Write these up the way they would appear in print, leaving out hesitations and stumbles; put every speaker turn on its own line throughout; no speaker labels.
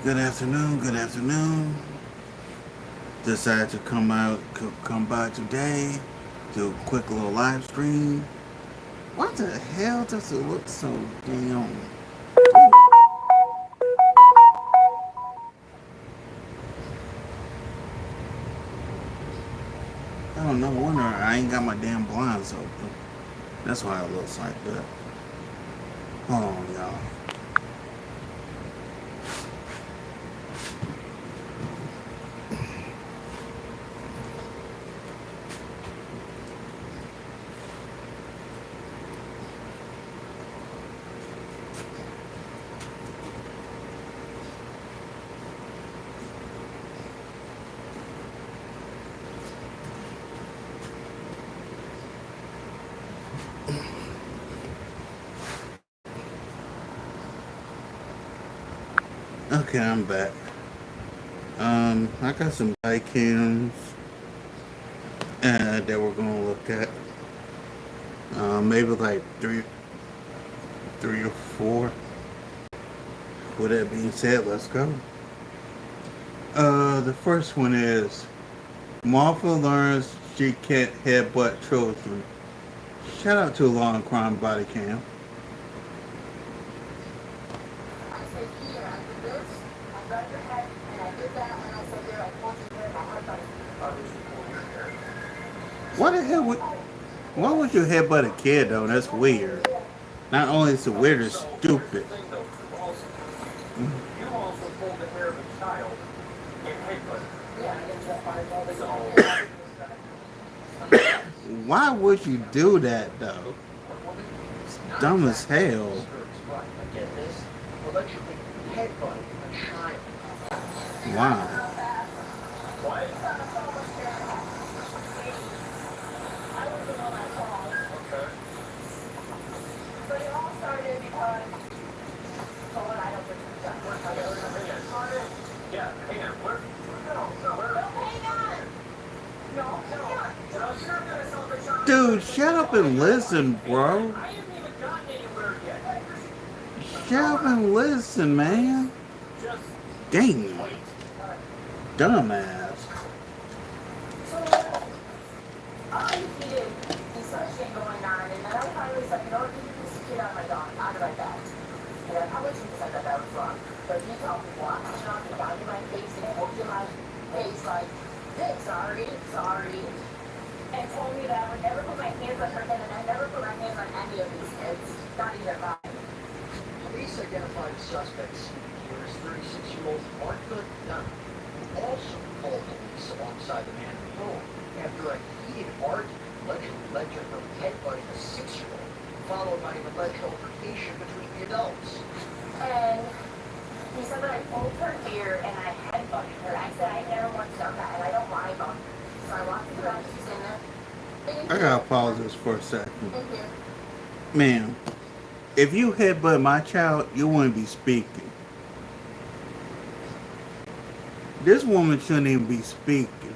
Good afternoon. Good afternoon. Decided to come by today, do a quick little live stream. What the hell does it look so damn? I don't know. Wonder I ain't got my damn blinds open. That's why it looks like that. Hold on, y'all. Okay, I'm back. I got some cams that we're gonna look at. Maybe like three or four. With that being said, let's go. The first one is Martha learns she can't headbutt children. Shout out to Law and Crime Body Cam. Why the hell would why would you headbutt a kid though? That's weird. Not only is it weird, it's stupid. Why would you do that though? It's dumb as hell. Why? Dude, shut up and listen, bro. Shut up and listen, man. Dang. Dumbass.
Police identified suspects. Here's 36-year-old Martha Dunn, who also called police alongside the man in the home after a heated argument allegedly led to her headbutting a 6-year-old, followed by an alleged altercation between the adults.
And he said that I pulled her ear and I headbutted her. I said I never once done that and I don't lie about it. So I walked to the house, she's in there.
I gotta pause this for a second.
Thank you.
Man, if you headbutt my child, you wouldn't be speaking. This woman shouldn't even be speaking.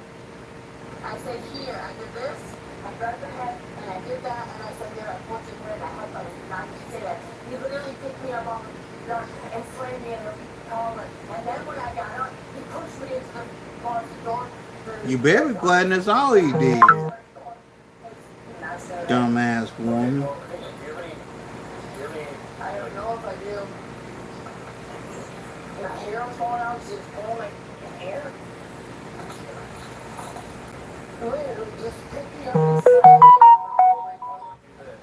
I said, here, I did this, I grabbed her head, and I did that, and I said, there, I pulled your hair, and I headbutted you. Now you say that. He literally picked me up off the ground and slammed me in the collar. And then when I got up, he pushed me into the closet door.
You better be glad that's all he did.
And I said,
Dumbass woman.
I don't know if I do. Your hair was falling out, she was pulling my hair. Literally just picked me up and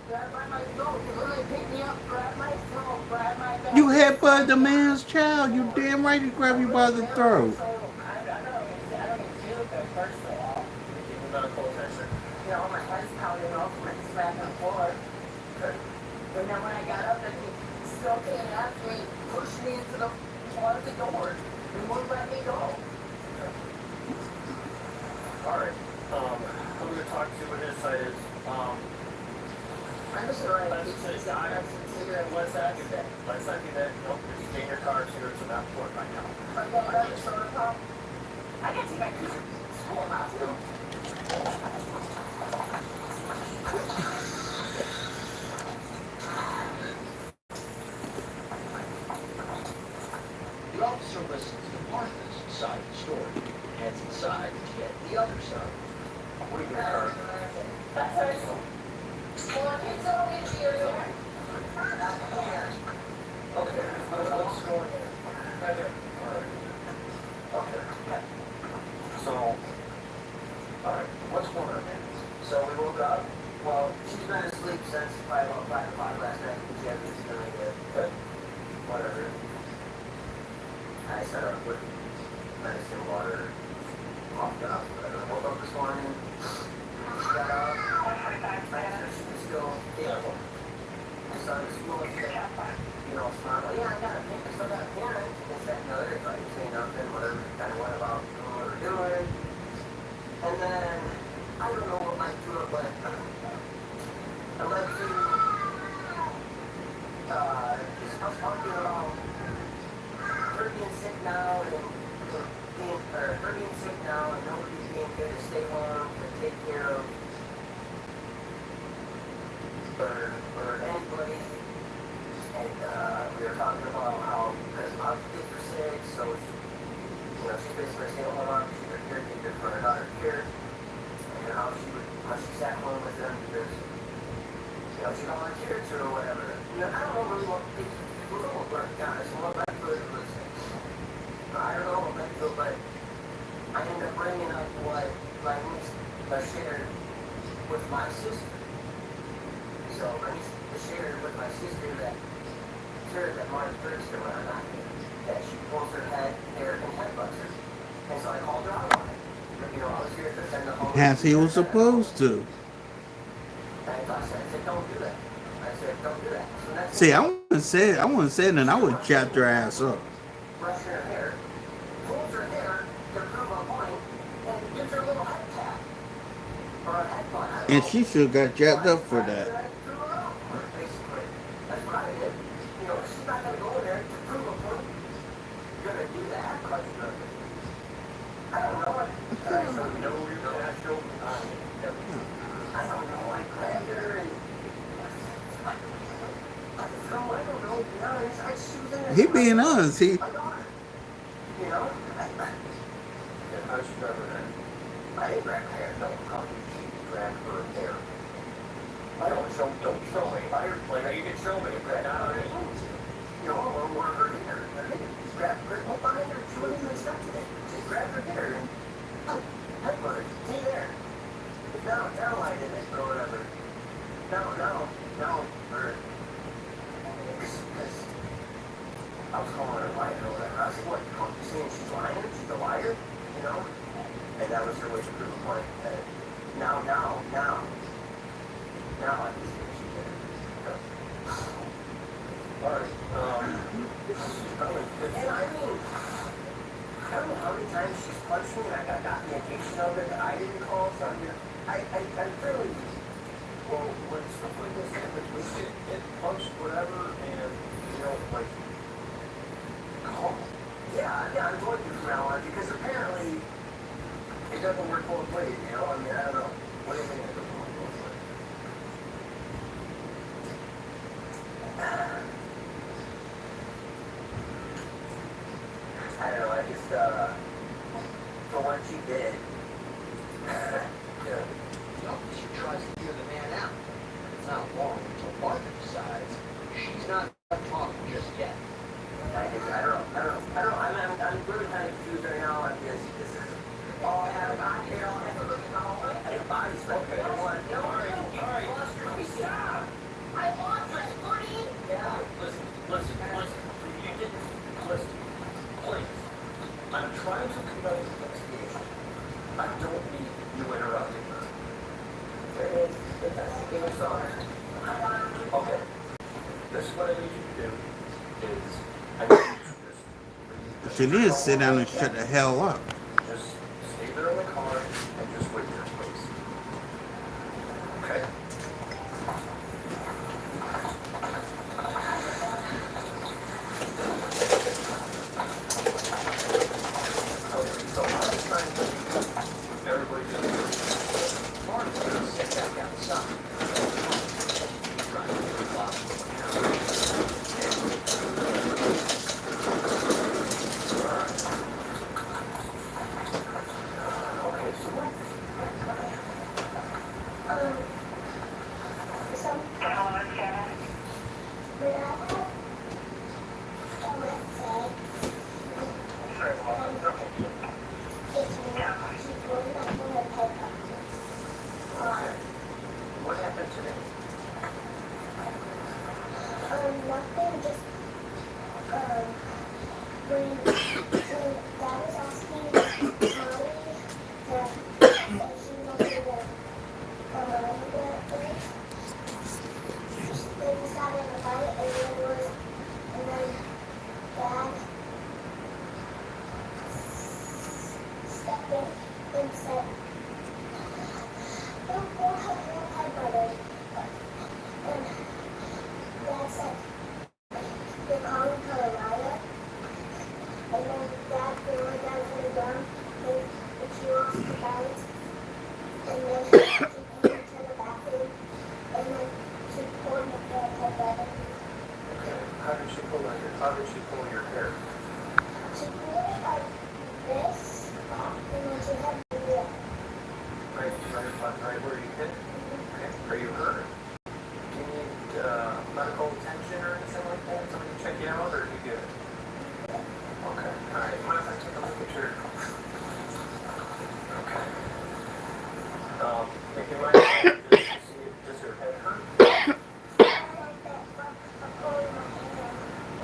grabbed my throat. He literally picked me up, grabbed my throat, grabbed my back.
You headbutt the man's child. You damn right he grab you by the throat.
I don't even feel good, first of all. You know, my head's pounding off, my slapping the floor. But then when I got up, and he still came after me, pushed me into the closet door, and wouldn't let me go.
Alright, I'm going to talk to you what his side is.
I'm just gonna
Let's say, let's not do that. Let's not do that. Nope, just stay in your car, cigarettes are not important right now.
I can take my kids to school now, too.
The officer listens to Martha's side of the story and heads inside to get the other side. What do you got?
Okay, let's go in here. Right there. Okay. So, alright, what's going on, man?
So we woke up. Well, she's been asleep since probably about 5 o'clock last night. She had this really good. But whatever. I set her up with medicine, water, mopped up, whatever. Woke up this morning. She got up. I asked her if she was still available. I started school and said, you know, smart. Well, yeah, I got a pink. I still got a parent. This, that, and the other. If I could say nothing, whatever. Kind of went about doing what we're doing. And then, I don't know what might do it, but I led to, I was talking about her being sick now and her being sick now and nobody's being good to stay home to take care of or anybody. And we were talking about how because my kids are sick, so you know, she's basically a stay-at-home mom. She's a caretaker for her daughter here. And how she sat home with them because, you know, she volunteered to or whatever. You know, I don't know really what it was all burnt down. It's more like it was, I don't know what I feel, but I ended up bringing up what my niece shared with my sister. So my niece shared with my sister that Martin Thurston when I got here, that she pulls her head, hair, and headbutts her. And so I called her out on it. You know, I was here to send the home.
As he was supposed to.
I said, don't do that. I said, don't do that. So that's
See, I wouldn't say it, and I would chap her ass up.
brush her hair, pulls her hair to prove a point, and gives her a little head tap. Or a head butt. I don't
And
know.
she should have got jacked up for that.
I threw her out, basically. That's what I did. You know, she's not going to go in there to prove a point. You're going to do that. But I don't know.
So you know your natural
I don't know. I grabbed her and I don't know. To be honest, she was in there.
He being honest, he
My daughter. You know?
and how she grab her head.
I didn't grab her hair. No,
She grabbed her hair. Don't show me. Like you can show me. Grab her hair.
you know, or her hair. Just grabbed her behind her. She wasn't even expecting it. Just grabbed her hair and headbutt her. See there. Now I did it or whatever. No. Or because I was calling her lying or whatever. I was like, what? You saying she's lying? She's a liar? You know? And that was her way to prove a point. That now I can see what she did.
Alright.
And I mean, I don't know how many times she's punched me and I got the occasion of it that I didn't call from you. I really,
Well, when stuff like this happens, we get punched, whatever, and, you know, like, calm.
yeah, I'm going through from now on because apparently
It doesn't work both ways, you know? I mean, I don't know. What do you think it doesn't work both ways?
I don't know, I just, for what she did,
Yeah.
The officer tries to hear the man out. It's not long until Martha decides she's not done talking just yet.
I don't know, I'm really kind of confused right now on this is, oh, I have a body here, I have to look at my whole, I have a body spec.
Okay.
I want, no, you lost your stop. I lost my footing. Yeah.
Listen. You didn't listen. Please. I'm trying to conduct an investigation. I don't need you interrupting me. Okay. This is what I need you to do is I need you to just
she did sit down and shut the hell up.
just stay there in the car and just wait there, please. Okay? Okay, so I'm trying to keep everybody just
Martha sat back outside. Trying to get the clock.
when Dad was asking Molly to if she wanted to they decided to fight, and then Dad stepped in and said, "Don't go help your head, brother." And Dad said, "You're calling her a liar?" And then Dad went down to the ground, and she lost the balance. And then she came into the bathroom, and then she pulled her head.
Okay. How did she pull your hair?
She pulled it like this, and then she had to do it.
Right where you hit? Okay. Are you hurt? Do you need medical attention or anything like that? Somebody check you out, or are you good? Okay. All right. Mind if I take a look at your... Okay. If you mind, just see if does your head hurt?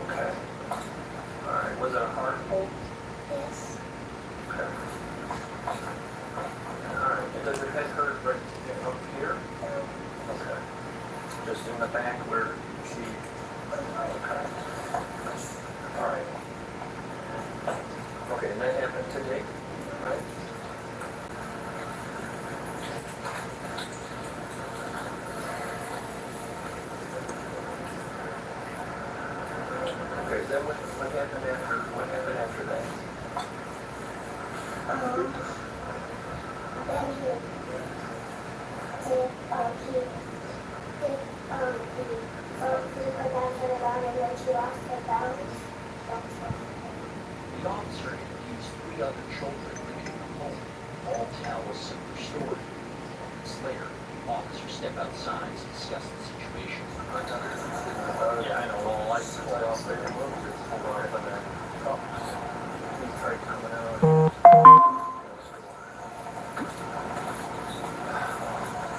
Okay. All right. Was it a hard pull?
Yes.
Okay. All right. And does your head hurt right up here? Okay. Just in the back where she... Okay. All right. Okay, and that happened today, right? Okay, then what happened after that?
Then he did, he put down to the ground, and then she lost her balance. That's what.
The officer interviews 3 other children living in the home. All tell a similar story. Moments later, officers step outside to discuss the situation.
Yeah, I know. Well, I pulled off there and moved it. Pulled off and then he tried coming out.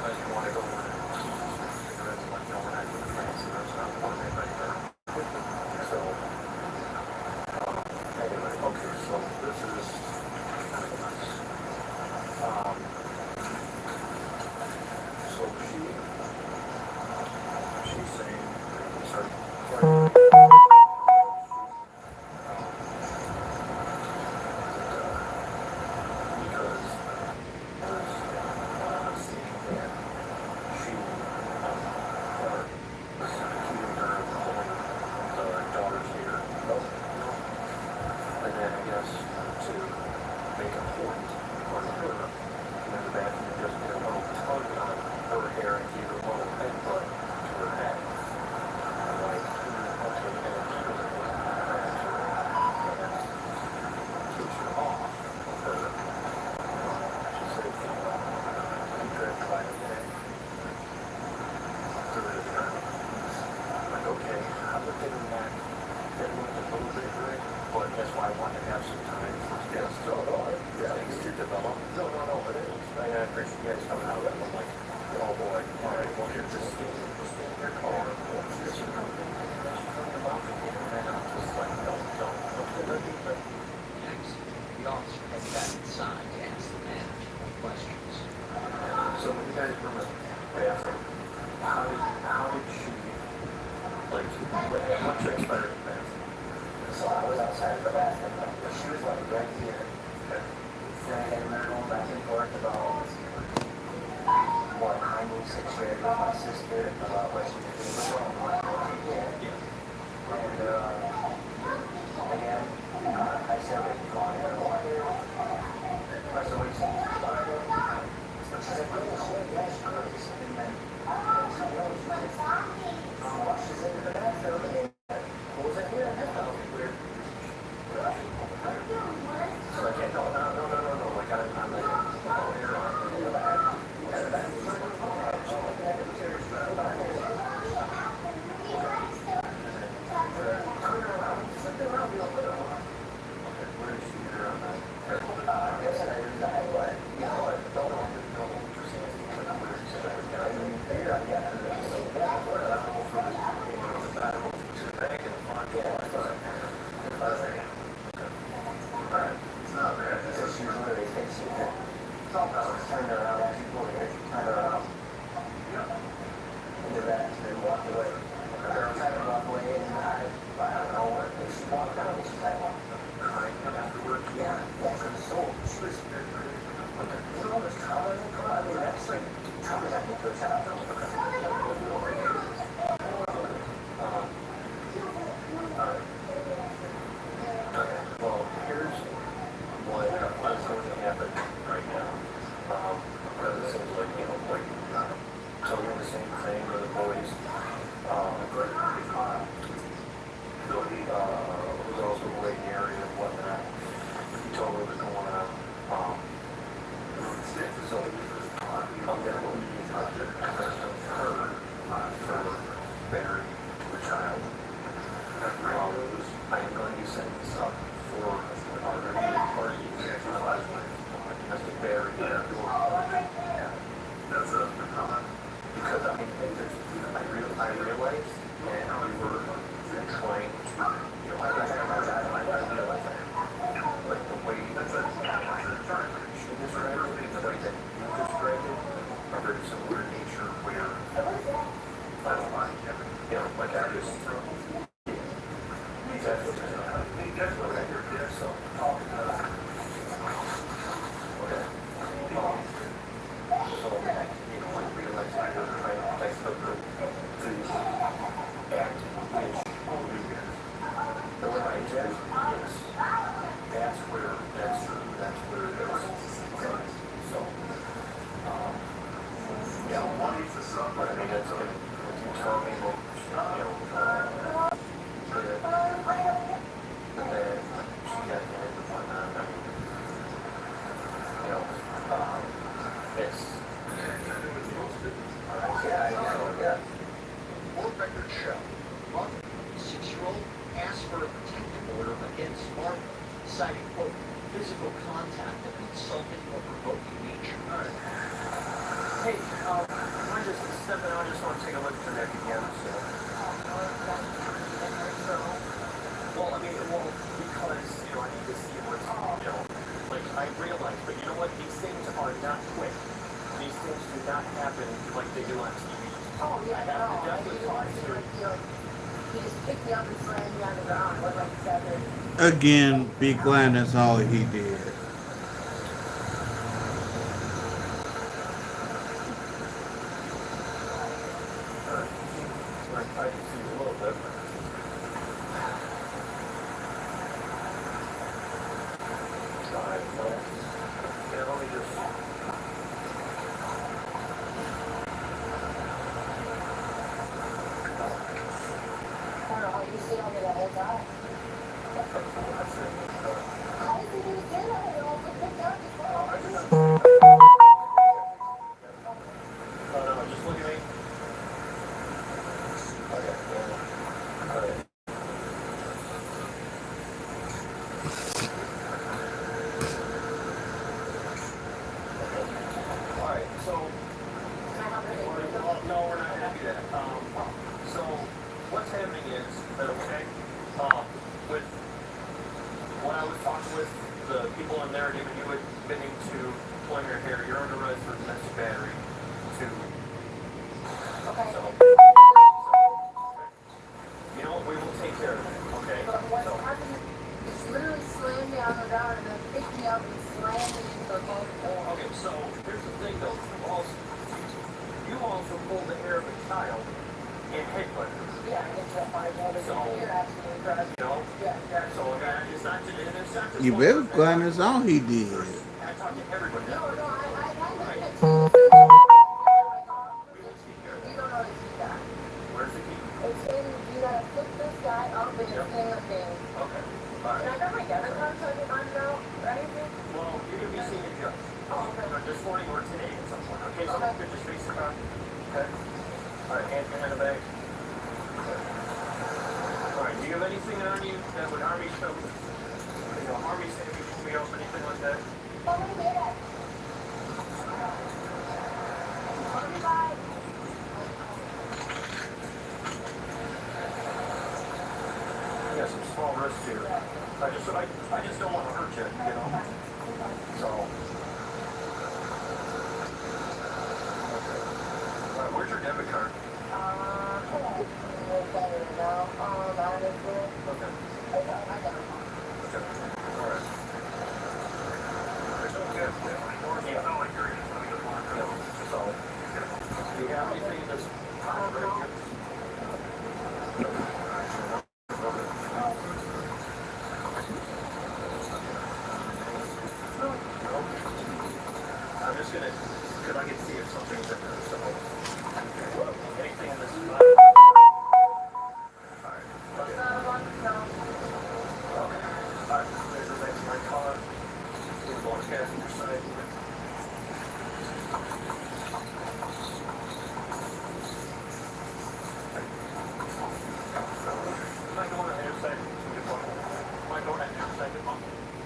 I just want to go over and cigarettes and like going out to the fancy restaurant for me right there. So, anyway, okay, so this is so she's saying, sorry,
Next, the officer heads back inside to ask the manager more questions.
So when you guys were with bathroom, how did she, like, what transpired in the bathroom?
So I was outside the bathroom, but she was like right here. And I remember going back and forth about what I moved 6 years with my sister about what she was doing wrong. And again, I said, "Wait, you want her?" I said, "Wait, she's fine." So she said, "Yeah, she is." And then she goes, she said, she's in the bathroom, and pulls in here, and I thought it was weird. So I can't, no, like I'm like, oh, here, in the back. And then turn around, flip around real quick. crying afterwards. Yeah. Consoled. She was with all this trauma in her. I mean, that's like trauma that you could have. Okay, well, here's what is going to happen right now. Because it seems like, so we're the same thing with the boys. Was also a great area and whatnot. He told me what was going on. So I'm going to go in touch with her for burying the child. I am going to be setting this up for our party as to bury her. Because I mean, I realized, and we were trying to, I realized that, like the way that she described it, and the way that you described it, are very similar in nature, where, like I just, that's what I heard, so, okay. So, I realized I was trying to text her to act, but when I did, yes, that's where it is. So, yeah, but I mean, that's good. If you tell me that, that she got hit and whatnot, I mean, it's, yeah.
Court records show mother, 6-year-old, asked for a protective order against Martha, citing, quote, physical contact of an insulting or provoking nature.
All right. Hey, I just step in. I just want to take a look at the neck again. So. Well, I mean, because I need to see what's, like I realize, but you know what? These things are not quick. These things do not happen like they do on TV.
Oh, yeah, no. He just picked me up and slammed me on the ground. What like 7?
Again, be glad that's all he did.
I can see a little bit. Yeah, let me just.
I don't know how you stayed on me the whole time. How did you do that? I don't picked up before.
No, just look at me. Okay, okay. All right, so. No, we're not gonna do that. So what's happening is that, okay, with when I was talking with the people in there, giving you admitting to pulling your hair, you're under arrest for domestic battery.
Okay.
So, you know what? We will take care of it. Okay.
But what
So,
happened is literally slammed me on the ground and then picked me up and slammed me into the boat.
okay. So here's the thing, though. You also pulled the hair of a child and headbutted her.
Yeah, I get that part. You're absolutely correct.
You know.
Yeah.
So again, it's not just.
You better glad that's all he did.
I talk to everybody.
No, I
Right.
you don't know the key guy.
Where's the key?
It's in, you gotta pick this guy up and it's in the thing.
Okay. All
And I
right.
got my debit card so I can find it out or anything.
Well, you're gonna be seeing a judge.
Oh, okay.
This morning or today at some point. Okay. So
Okay.
you could just face the car. Okay. All right. Hand in the bag. Okay. All right. Do you have anything on you that would harm you? Harm you, say, pull me up, anything like that?
Oh, look at that. Bye.
Yeah, some small risks here. I just don't want to hurt you, So. Okay. All right, where's your debit card?
Better now. Honestly.
Okay.
I got it.
just gonna, because I can see if something's in there, so. Anything in this spot? Alright.
What's that about? No.
Okay. Alright, there's the next my car. We're going to passenger side. Am I going on the intersect? Am I going on the intersect?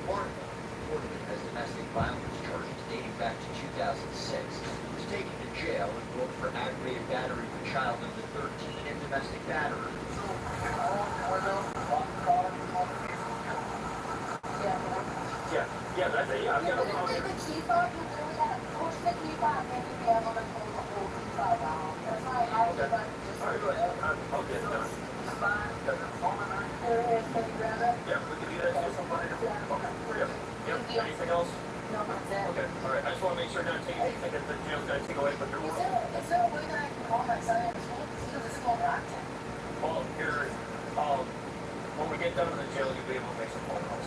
Warren, reportedly has domestic violence charges dating back to 2006. He was taken to jail and booked for aggravated battery of a child under 13 and domestic battery.
Yeah.
Yeah, that's it. Yeah, I've got no problem.
Take the key fob, you really gotta push the key fob, and you'll be able to pull the whole key fob out. That's not how you like just.
Alright, good. I'll get it done.
There it is, can you grab it?
Yeah, we can do that. Do something. Okay. Yep. Anything else?
No, that's it.
Okay. All right. I just want to make sure not to take anything that the jail's going to take away from your
Is
work.
there a way that I can call my son and see if it's going back to him?
Well, here, when we get done in the jail, you'll be able to make some phone calls.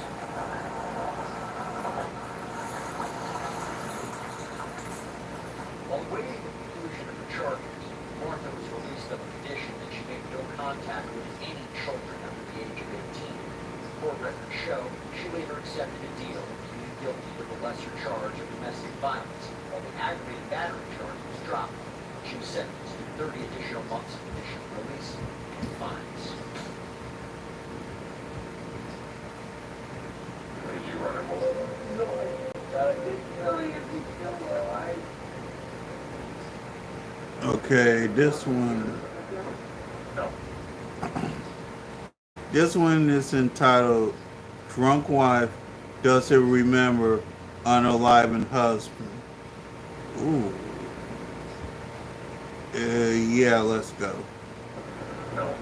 While awaiting the conclusion of the charges, Martha was released on the condition that she make no contact with any children under the age of 18. Court records show she later accepted a deal and pleaded guilty to the lesser charge of domestic violence, while the aggravated battery charge was dropped. She was sentenced to 30 additional months of conditional release and fines.
Did you run him over?
Okay, this one.
No.
This one is entitled "Drunk Wife Doesn't Remember Unalivened Husband." Ooh. Yeah, let's go.
No.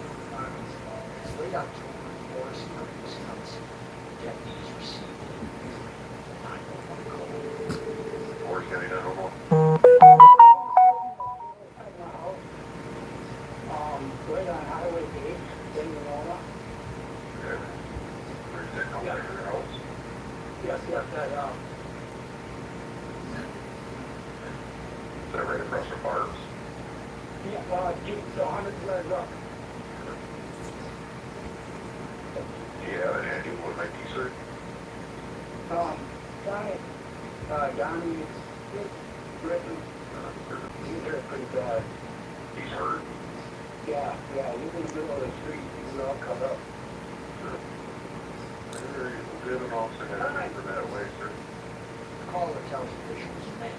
It's late October, Forest Hill, Wisconsin. Deputies received a 911 call.
Or you got another one?
Right on Highway 8, in Winona.
Okay. Where's that come out of your house?
Yes, that,
Is that right across the bars?
yeah, it's 100 yards up.
Do you have an idea what might be, sir?
Johnny, Griffin, he's hurt pretty bad.
He's hurt.
Yeah, he's in the middle of the street, he's all cut up.
We have an officer headed for that way, sir.
The caller tells officials a man,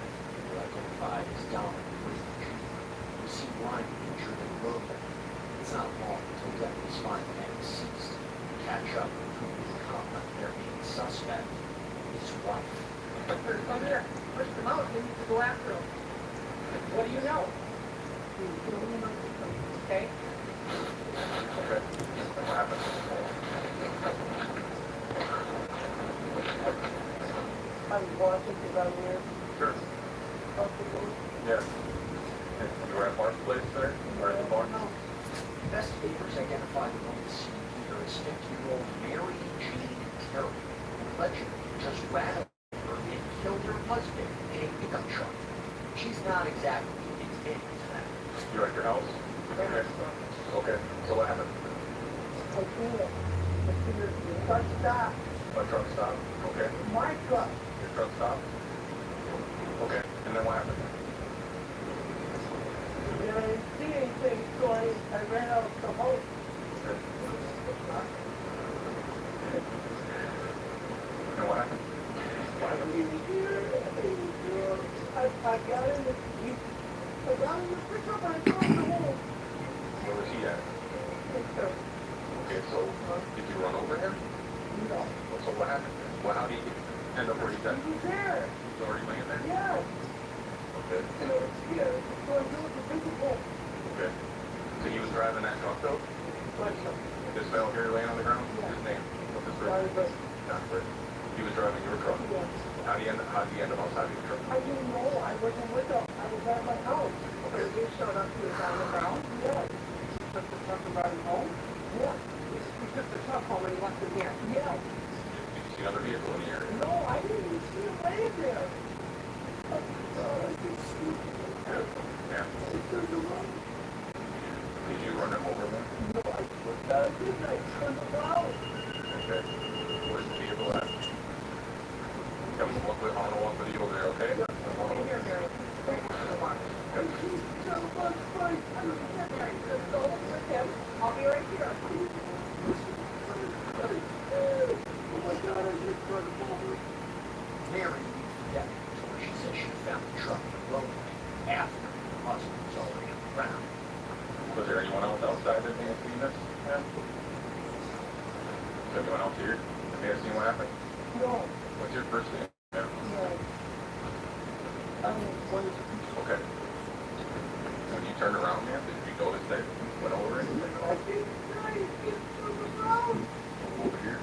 who identified as Dominic Bridge, was seen lying injured in the roadway. It's not long until deputies find the man deceased and catch up with whom they become their main suspect, his wife.
Come here, push them out, you need to go after him.
What do you know?
Okay?
Okay. What happened?
I'm watching because I'm here.
Sure. Yeah. You were at Mark's place there? Or at the bar?
Investigators identified the woman seen here as 50-year-old Mary Jean Terry, who allegedly just ran over and killed her husband in a pickup truck. She's not exactly admitting to that.
You're at your house? Okay. Okay. So what happened?
Truck stop.
A truck stop? Okay.
My truck.
Your truck stopped? Okay. And then what happened?
And I didn't see anything, so I ran out of the house.
Okay. And what happened?
I got in the pickup and I drove the home.
Where was he at? Okay, so did you run over him?
No.
So what happened? Well, how did he end up where he's at?
He was there.
He's already laying there?
Yes.
Okay.
Yeah. So I drove the physical.
Okay. So he was driving that truck though?
Question.
This fellow here laying on the ground?
Yeah.
His name? What's his
Sorry,
name?
but
John Britt. He was driving your truck?
yes.
How do you end up outside of your truck?
I didn't know. I wasn't with him. I was at my house.
Okay.
You showed up. He was on the ground. Yes.
truck and brought him home?
What?
We took the truck home and he left him here. Yeah.
Did you see another vehicle in the area?
No, I didn't even see him laying there. I thought I could see him.
Yeah.
I turned around.
Did you run him over then?
No, I didn't. I turned around.
Okay. Where's the vehicle at? I'm gonna walk with you over there, okay?
Come here, Mary. Come on. I'll be right here. Oh my God, I just tried to fall over.
Mary used the deputy where she said she found the truck in the roadway after her husband was already on the ground.
Was there anyone else outside that may have seen this? Yeah. Is anyone else here that may have seen what happened?
No.
What's your first name? Yeah. Okay. When you turned around, man, did you notice that you went over anything at all? Over here?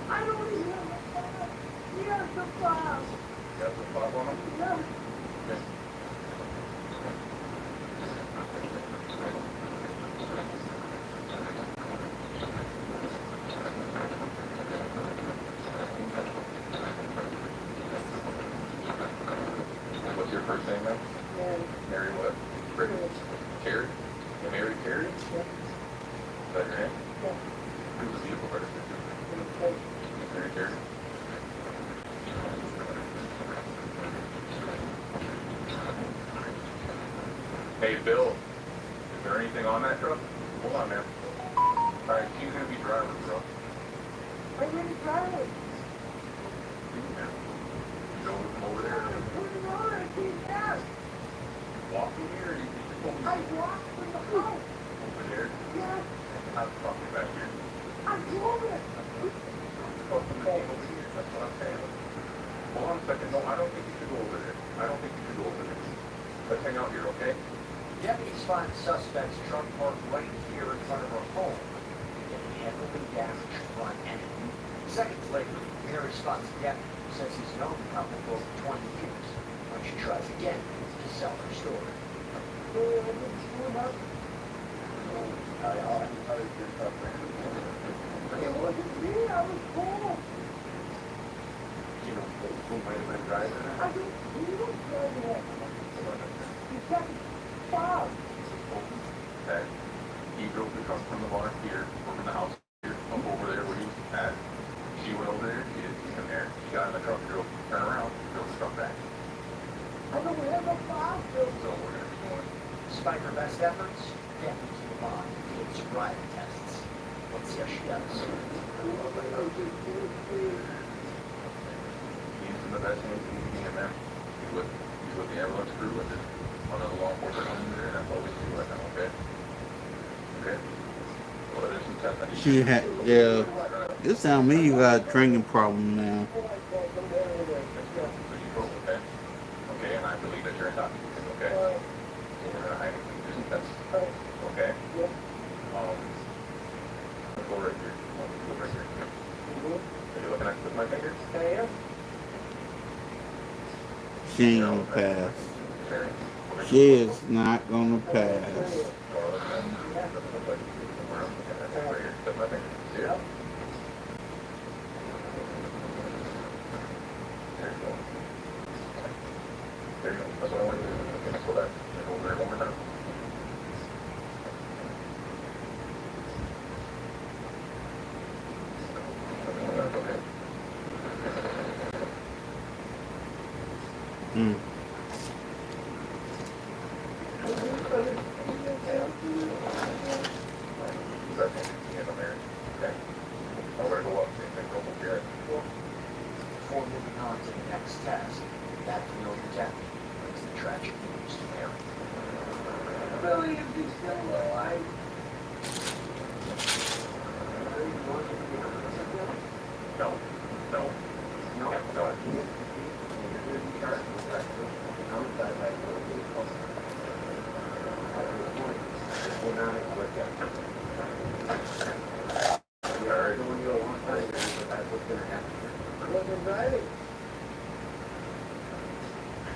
I don't even have a file. Here's the file.
You got some fob on them?
Yeah.
Okay. What's your first name, man? Mary what? Brittany? Carrie? You married Carrie?
Yeah.
Is that your name?
Yeah.
Who's the vehicle registered to?
Okay.
Mary Carrie? Hey, Bill, is there anything on that truck? Hold on, man. Alright, she's gonna be driving, bro.
I'm going to drive it.
Yeah. You know, from over there,
Put it on. I can't ask.
walk in here, you can go
I walked from the house.
over there.
Yeah.
I'm talking back here.
I drove it.
Oh, from the game over here, that's what I'm saying. Hold on a second, no, I don't think you should go over there. I don't think you should go over there. Let's hang out here, okay?
Deputies find the suspect's truck parked right here in front of her home. With a heavily damaged front end. Seconds later, Mary spots the deputy who says he's known the couple for over 20 years. When she tries again to sell her story.
It wasn't me. I was home.
You know, who might have been driving it?
I don't. You don't drive it. You got Bob.
That he drove the truck from the bar here, or from the house here, up over there where he was at. She went over there, she didn't see him there. She got in the truck, drove, turned around, drove the truck back.
I don't have a Bob.
So we're gonna be going.
Despite her best efforts, deputies move on to field sobriety tests. Let's see how she does.
He's in the best shape he can be in there. He's with the ambulance crew and just one of the law enforcement officers there, and that's all we see right now, okay? Okay? Well, there's some tests I need
She had, yeah. You sound me you got a drinking problem now.
So you drove, okay? Okay, and I believe that you're intoxicated, okay? So we're gonna hide it and do some tests, okay? Go right here. Go right here. Are you looking at with my fingers?
She ain't gonna pass.
Mary?
She is not gonna pass.
There you go. That's what I want you to do. Okay, let's go back. Let's go over there one more time. Okay.
Mm.
Before moving on to the next test, that familiar deputy brings the tragic news to Mary.
Billy, if he's still alive.
No, no, no, no.
Wasn't driving.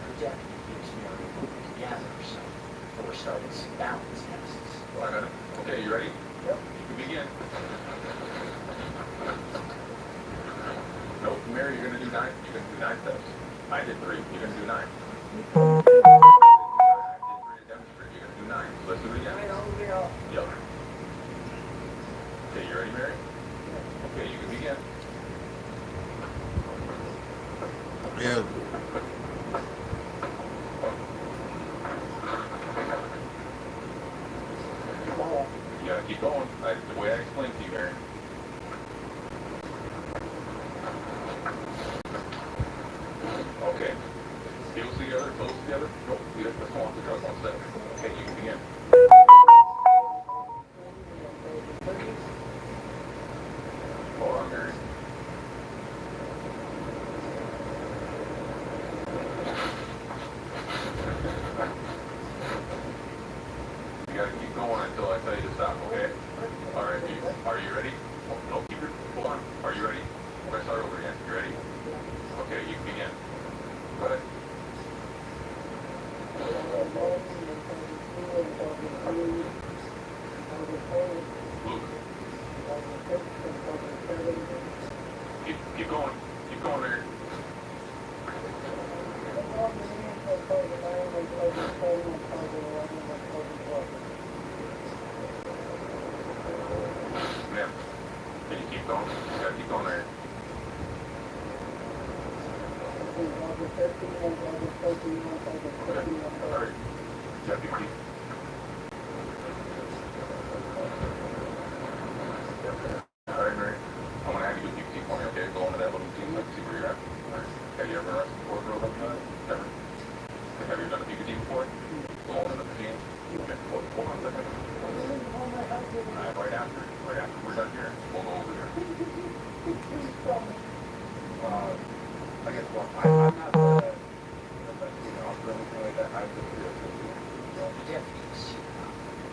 The deputy gives scenario together, so before starting some balance tests.
Well, I got it. Okay, you ready?
Yep.
You can begin. Nope, Mary, you're gonna do 9. You're gonna do 9 steps. I did 3. You're gonna do 9. I did 3 to demonstrate. You're gonna do 9. Let's do it again. Yep. Okay, you ready, Mary? Okay, you can begin.
Yeah.
You gotta keep going. The way I explained to you, Mary. Okay. Heels together, toes together. Nope. Let's go on to drugs 1 step. Okay, you can begin. Hold on, Mary. You gotta keep going until I tell you to stop, okay? Alright, are you ready? Oh, no, keep it. Hold on. Are you ready? We're gonna start over again. You ready? Okay, you can begin. Go ahead. Luke. Keep going. Keep going, Mary. Ma'am, can you keep going? You gotta keep going, Mary. Okay. Alright. Deputy. Alright, Mary. I want to have you do PPT for me, okay? Go into that little team, so I can see where you're at. Alright. Have you ever been arrested before, girl? Never? Have you done a PPT before? Go on in the machine? Okay. Hold on a second. Alright, right after we're done here, we'll go over there. I guess, well, I'm not investigating officer or anything like that. I'm just here to
Deputies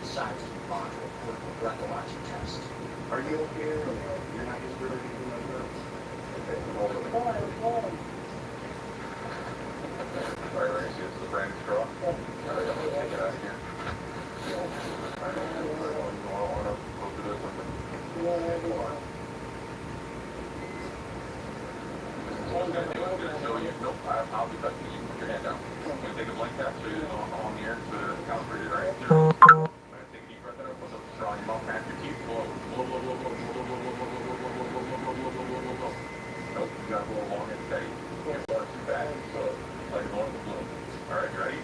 decided to move on to a portable breathalyzer test.
Are you okay? You're not injured or anything like that? Okay, hold on. Alright, see, this is the brand new straw. Alright, I'm gonna take it out of here. Alright, you wanna go through this one? Hold on. What it's gonna show you, nope, I'll be touching you. Put your hand down. I'm gonna take a blank tap, so you're on the air to calibrate it, alright? I'm gonna take a deep breath in, put the straw in your mouth, snap your teeth, blow, blow, blow, blow, blow, blow, blow, blow, blow, blow, blow, blow, blow, blow, blow, blow, blow, blow, blow. Nope, you gotta blow long and steady. You can't blow too fast, so like going to blow. Alright, you ready?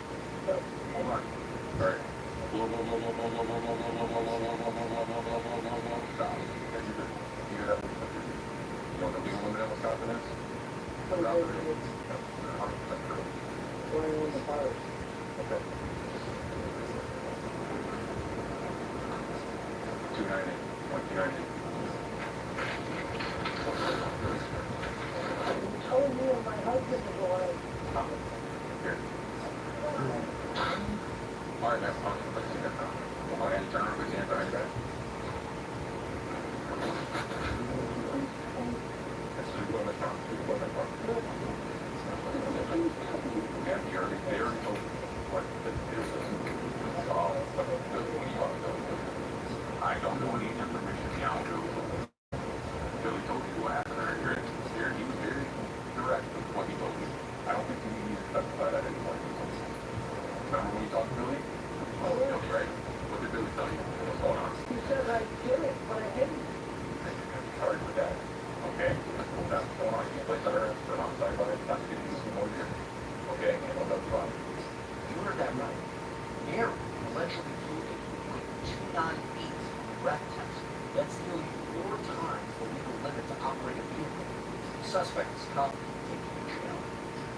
Hold on. Alright. Blow, blow, blow, blow, blow, blow, blow, blow, blow, blow, blow, blow, blow, blow, blow, blow, blow, blow, stop. As you do. You hear that? You know what the legal limit in Wisconsin is? Okay. 290. 290. Here. All right, that's fine. Let's see that now. Go ahead and turn around, put your hands behind your back. That's 3 foot in the front, 3 foot in the front. And they already told you what the when you are I don't know any information now, Billy told you what happened earlier. He was very direct with what he told you. I don't think you need to specify that anymore. Remember when you talked to Billy? Oh, Billy, right? What did Billy tell you? What's going on?
He said I did it, but I didn't.
Sorry for that. Okay? That's what's going on. You place that arrest for an homicide by investigating this more here. Okay? And what that's about.
You heard that right. Mary allegedly flew a 298 breath test. That's nearly 4 times the legal limit to operate a vehicle. The suspect is cuffed and taken to jail.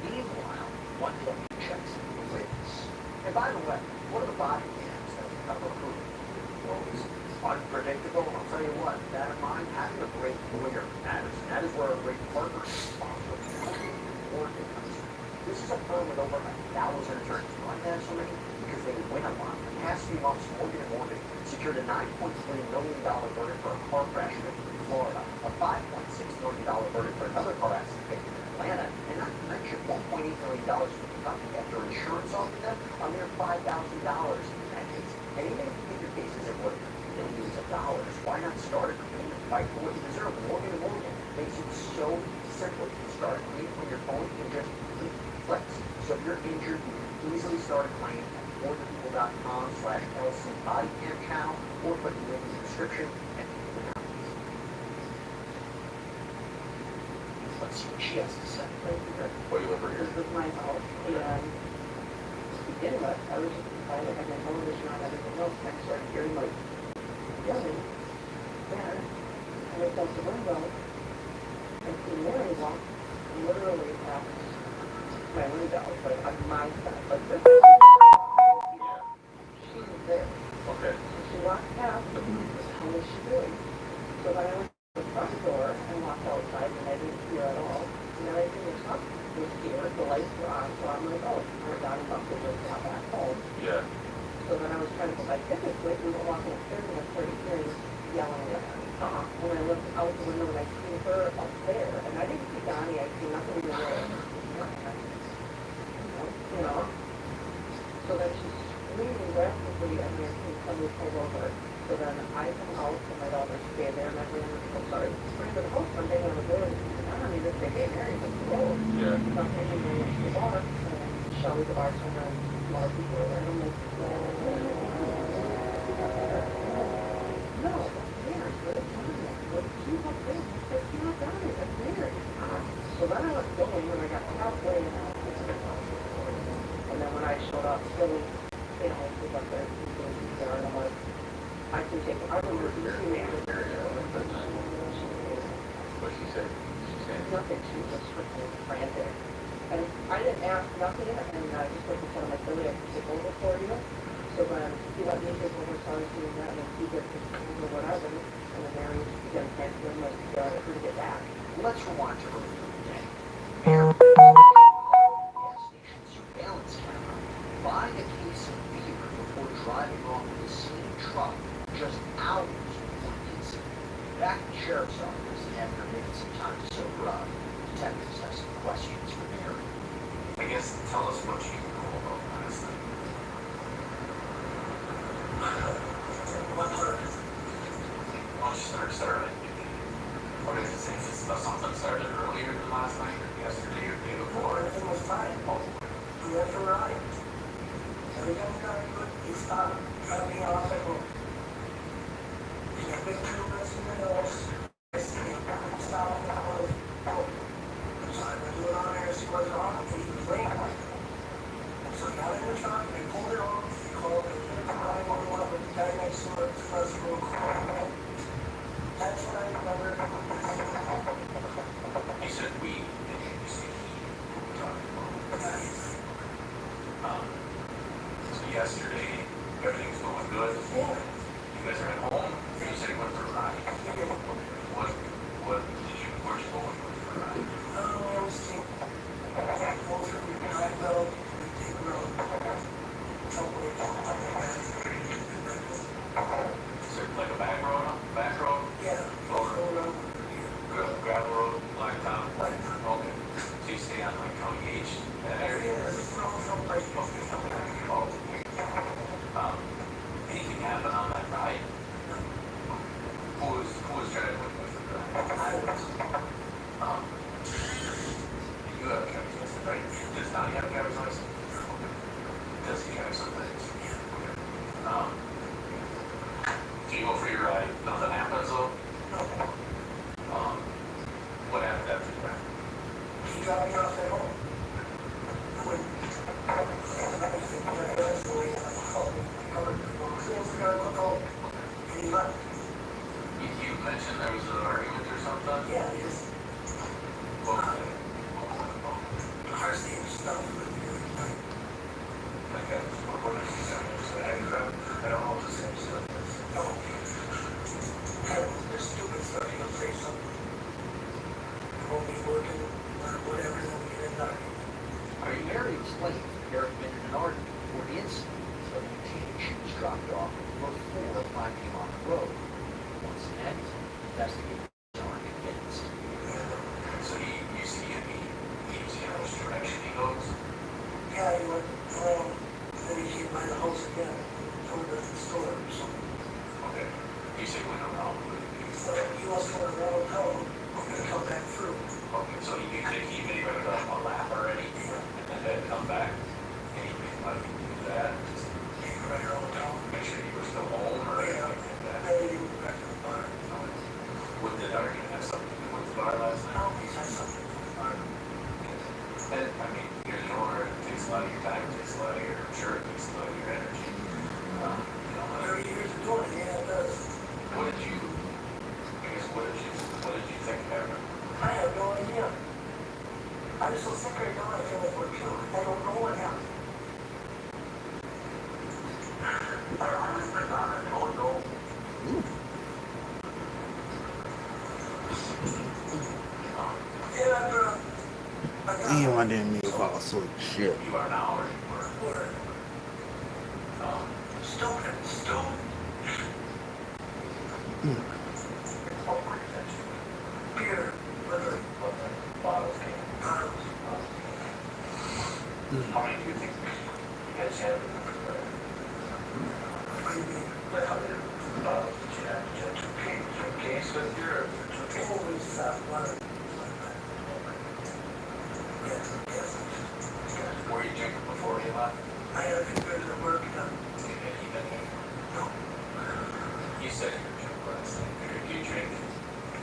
Meanwhile, one deputy checks in the witness. And by the way, what are the body cams that we cover proof? Well, it's unpredictable, and I'll tell you what, that of mine, having a great lawyer matters. That is where a great partner is responsible. This is a firm with over 1,000 attorneys. Why do they have so many? Because they win a lot. The past few months, Morgan & Morgan secured a $9.3 million verdict for a car crash in Florida, a $5.6 million verdict for another car accident in Atlanta, and not to mention $1.8 million for Kentucky after insurance office so simple. You start a claim from your phone and just click flex. So if you're injured, you can easily start a claim at borderpeople.com/LC body cam channel or put the link in the description and leave the comments. Let's see what she has to say.
What do you live right
This
here?
was my house, and to begin with, I was just excited, I had my television on, everything else, and I started hearing like yelling. Then I looked out the window and see Mary walk literally past my window, like on my side, like this.
Yeah.
She was there.
Okay.
So she walked past, what the hell is she doing? So then I went to the front door and walked outside, and I didn't see her at all. And then I see the truck was here, the lights were on, so I'm like, oh, we're done, must have just got back home.
Yeah.
So then I was trying to put my ticket quick, we were walking upstairs, and I started hearing yelling at me. When I looked out the window and I see her up there, and I didn't see Donnie, I see nothing in the way. You know? So then she's screaming rapidly, and I see somebody pull over. So then I come out, and my daughter stayed there, and I ran, I'm sorry, ran to the house one day, and I was there, and Donnie, this big gay Mary was the road.
Yeah.
So I'm taking her to the bar, and Shelly, the bartender, and a lot of people were there, and I'm like, no, that's Mary, but it's Donnie. Like, she's up there, it's not Donnie, that's Mary. So then I was going, and I got halfway, and then when I showed up, Shelly, you know, was up there, she was there, and I'm like, I can take, I remember the manager,
What'd she say? She said.
nothing, she was just freaking frantic. And I didn't ask nothing, and I just went to tell my Billy I could take over for you. So then he let me take over, so I was doing that, and he did his things or whatever. And then Mary again thanked him, like, for to get back.
Let's rewind to earlier in the day. Mayor gas station surveillance camera, buying a case of beer before driving off with the same truck just hours before the incident. Back at the sheriff's office, and after making some time to sober up, detectives have some questions for Mary.
I guess tell us what you know about this thing. What part? Why don't you start it? What is it? Is this something started earlier than last night, or yesterday, or the day before? Everything was fine. We went for a ride. Everything was going good. He stopped, dropped me off at home. He got big improvements in the hills. I see him stop at the road. So I went to it on there, see what's wrong, and he was late. So he got in the truck, they pulled it off, he called it, I went up with the guy next door, to us real quick. That's what I remember. He said we, and you said he, we were talking about. So yesterday, everything was going good. Yeah. You guys are at home, you said you went for a ride. What did you, where'd you go when you went for a ride? I was thinking, go through the high road, the big road. Somewhere, is it like a back road? Back road? Yeah. Over. Gravel road, blacktop? Blacktop. Okay. So you stay on like County H, that area? Yeah, it's from place. Anything happen on that ride? Who was driving with the ride? I was. You have a driver's license, right? Does Donnie have a driver's license? Does he have some things? Yeah. Do you go for your ride? Nothing happens though? No. What happened after the ride? He dropped me off at home. You mentioned there was an argument or something? Yeah, it is. What was it? Harshly stuff. Like what did you say? I don't know what to say. No. There's stupid stuff. You'll say something. You won't be working or whatever, then we get in argument.
Mary explained there had been an argument before the incident, so the teenage she was dropped off before finding him on the road. Once again, investigators aren't convinced.
So you see him, he was in which direction he goes? Yeah, he went around, and then he came by the house again, toward the store or something. Okay. You say went around, but he was going around home, I'm gonna come back through.
back. Anything like you do that, just keep it right all the time. Make sure you were still home or anything like that. What did argument have something to do with the bar last night? And, I mean, you're the owner, it takes a lot of your time, it takes a lot of your, I'm sure it takes a lot of your energy. You know,
30 years of doing it, yeah, it does.
what did you think happened?
I have no idea. I'm so sick right now, I feel like we're killed. I don't know what happened. I honestly thought I don't know. Yeah, bro.
Damn, I didn't mean to fall asleep. Shit.
You are now, or you were?
Stupid.
What were you fetching?
Beer. Liquor.
Bottles, came.
Bottles.
How many do you think you guys had in the refrigerator?
What do you mean?
Like, how many bottles did you have? Did you have two cases with you, or two cases?
Always one. Yes.
Were you drinking before you left?
I had a few beers at work.
No. You said you were drinking last night. Do you drink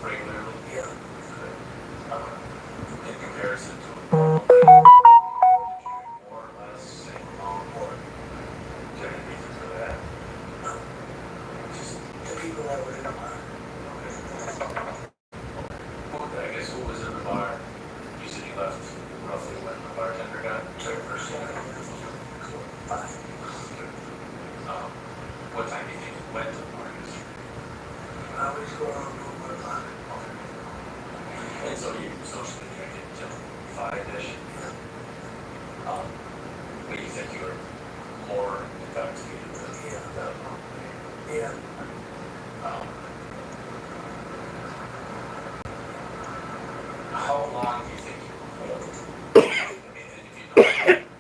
regularly?
Yeah.
In comparison to a normal day, did you drink more or less, same amount, or is there any reason for that?
No.
Just,
The people that were in the bar.
okay. I guess who was in the bar? You said you left roughly when the bartender got there first.
5.
What time do you think you went to the bar?
I always go around to 1 o'clock.
And so you socially drinking until 5-ish? But you think you were more intoxicated than that?
Yeah.
How long do you think you were home?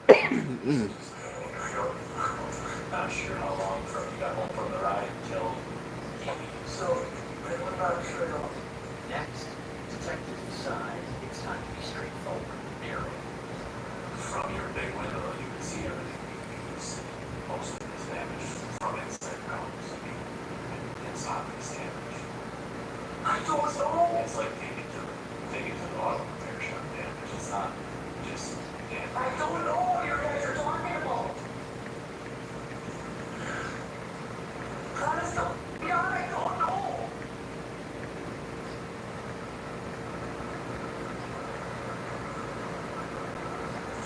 I mean, if you know, not sure how long from you got home from the ride until
So, what about trail?
Next, detectives decide it's time to be straightforward, narrow.
from your big window, you can see everything. You can see most of this damage from inside the house. I mean, it's obvious damage.
I don't know.
It's like taking to the auto repair shop damage. It's not just damage.
I don't know what you guys are talking about. Honest to God, I don't know.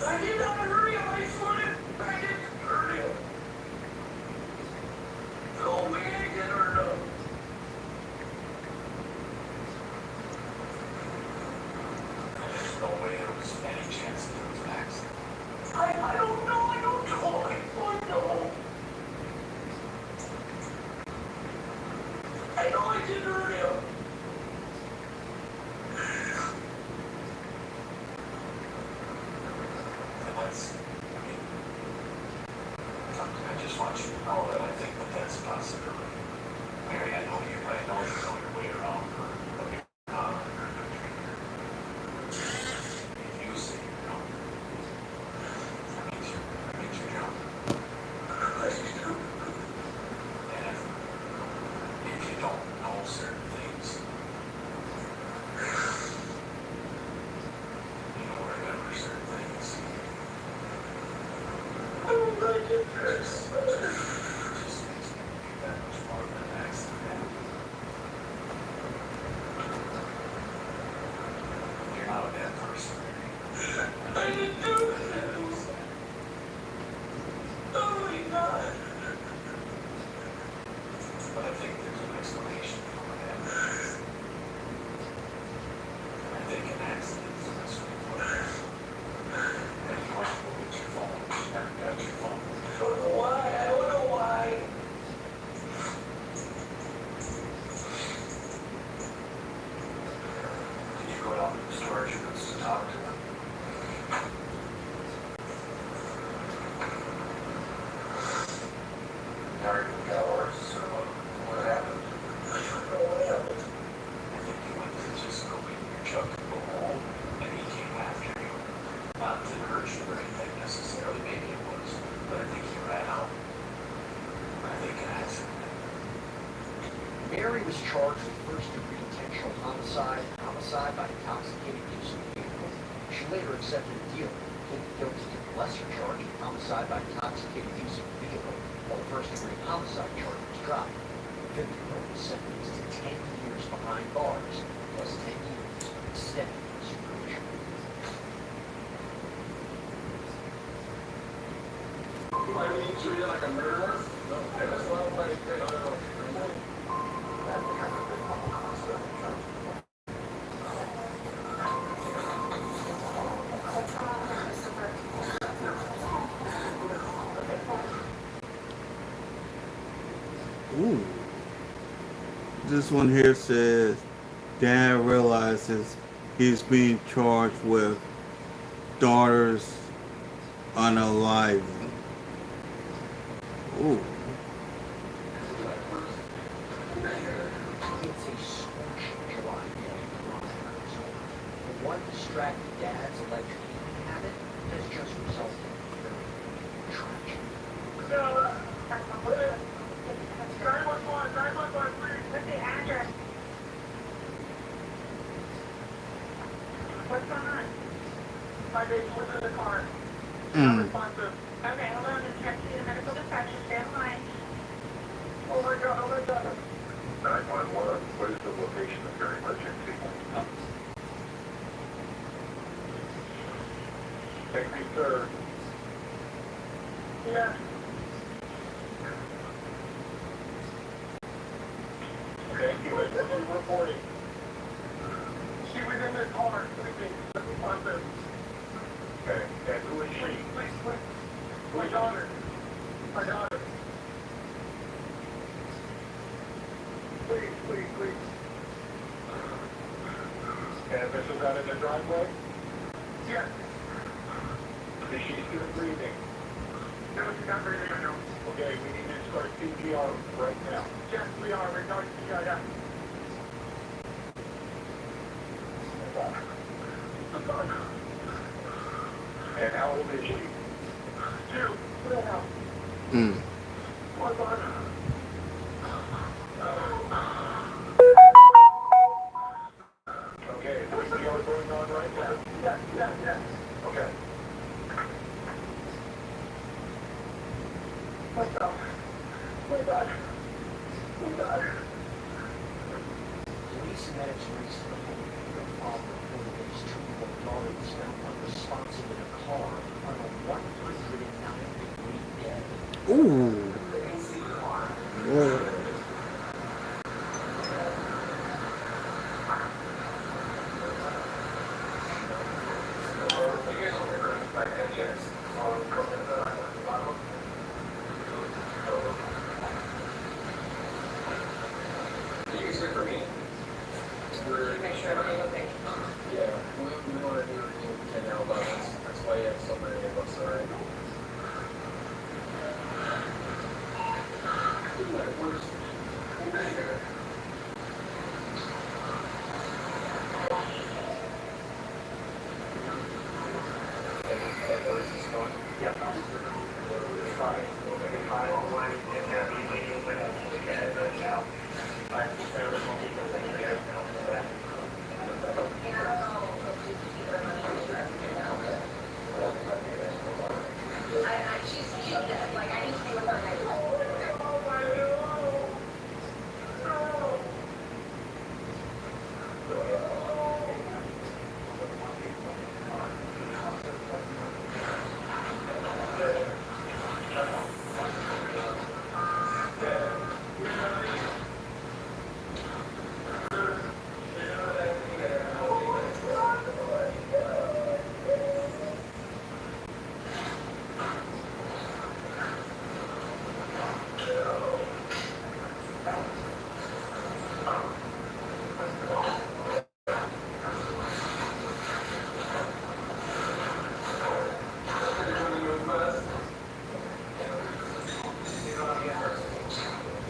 I did not hurry up, I swear. I didn't hurry up. No, we ain't get hurt up.
There's no way there was any chance that it was an accident.
I don't know, I don't know. I know I didn't hurry up.
And that's, I just want you to know that I think that that's a possibility. Mary, I know you know your way around her, but you're not a good drinker. If you say you're drunk, that means you're drunk. And if you don't know certain things, you don't remember certain things. Just makes me that much more than an accident. You're not a bad person, Mary.
I didn't do it. Oh my God.
But I think there's an explanation for what happened. I think an accident is the best way to put it. And you want to look at your phone. You never got your phone.
I don't know why. I don't know
later accepted a deal, pleading guilty to the lesser charge, homicide by intoxicated use of a vehicle, while the first-degree homicide charge was dropped. The 50-year-old was sentenced to 10 years behind bars, plus 10 years of extended supervision.
Why do you treat it like a murderer? No, that's why I'm like, no.
Ooh. This one here says dad realizes he's being charged with daughter's unaliving. Ooh.
It's a scorching July day in Toronto, Arizona. The one distracted dad's alleged eating habit has just resulted in a very tragic.
911, please. What's the address? What's going on? My baby was in the car. Unresponsive. Okay, hold on. Just check the medical dispatcher. Stay on the line. Oh my God, oh my God.
911, what is the location of your emergency? Thank you, sir.
Yeah.
Thank you, and what are you reporting?
She was in the car. Sleeping. Unresponsive.
Okay, and who is she?
Please. My daughter. My daughter. Please.
And this is out in the driveway?
Yes.
Is she still breathing?
No, she's not breathing right now.
Okay, we need to start CPR right now.
Yes, we are. We're going to CPR.
And how old is she?
2. What the hell? What's on?
Okay, is CPR going on right now?
Yes.
Okay.
What's up? My God.
Police and medics raced to the home of the father reported that his 2-year-old daughter was found unresponsive in a car on a 109-degree day.
Ooh. Whoa.
Make sure everything's okay.
Yeah, we want to do everything we can now, but that's why you have so many of us, alright?
She's dead. Like, I need to be with her right now.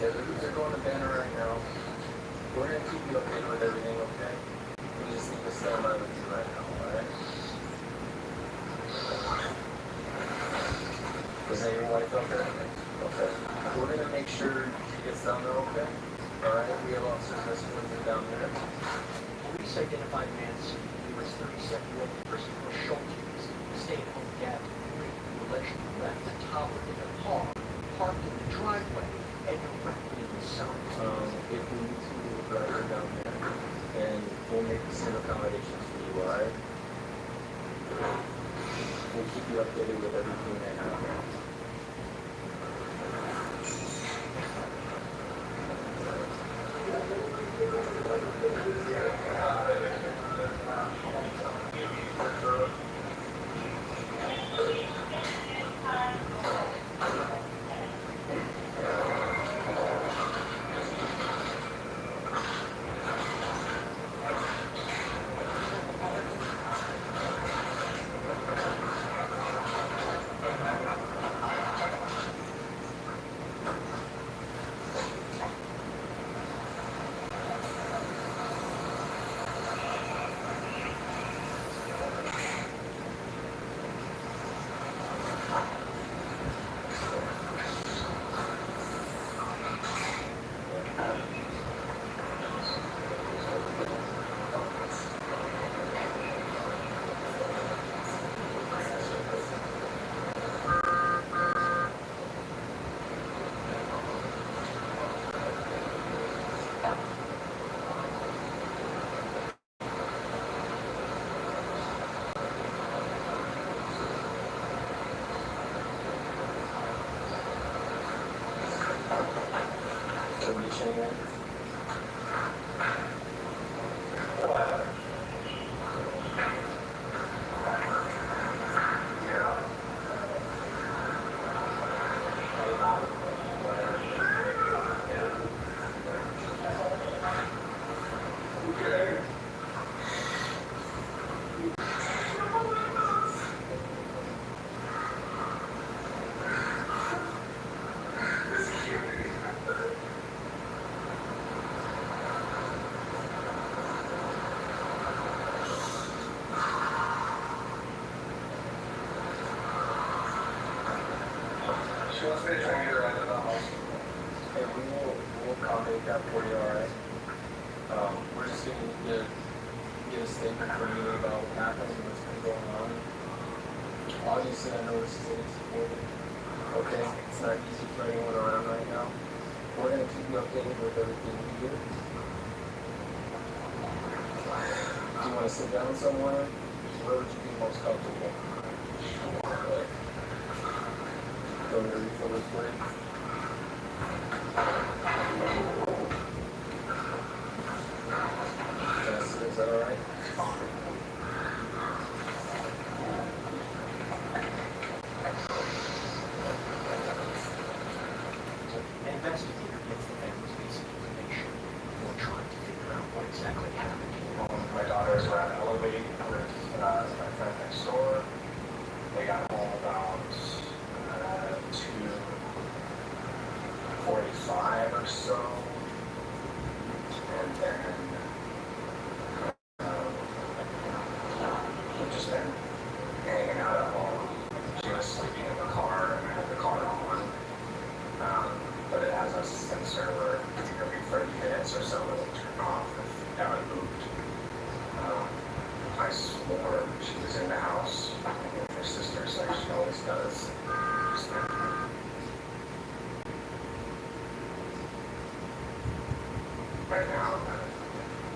Yeah, the dudes are going to Banner right now. We're going to keep you updated with everything, okay? We just need to stay on with you right now, alright? Is that your wife up there? Okay. We're going to make sure she gets down there, okay? Alright? We have officers escorting her down there.
Police identified a man seen US 37-year-old Christopher Schultz
you updated with everything that happened. So what are you saying there?
She wants me to try to get her out of the house.
Hey, we'll accommodate that for you, alright? We're just gonna need to get a statement from you about what happened and what's been going on. Obviously, I know this is unsupported. Okay, it's not easy for anyone around right now. We're gonna keep you updated with everything we do. Do you wanna sit down somewhere? Where would you be most comfortable? Like, go to refill this break? Yes, is that alright?
An investigator gets the family's basic information. We're trying to figure out what exactly happened.
My daughters were at Elevate with my friend next door. They got home about 2:45 or so. And then we've just been hanging out at home. She was sleeping in the car and I had the car on. But it has a sensor where every 30 minutes or so it'll turn off if you haven't moved. I swore she was in the house with her sisters like she always does. Just right now,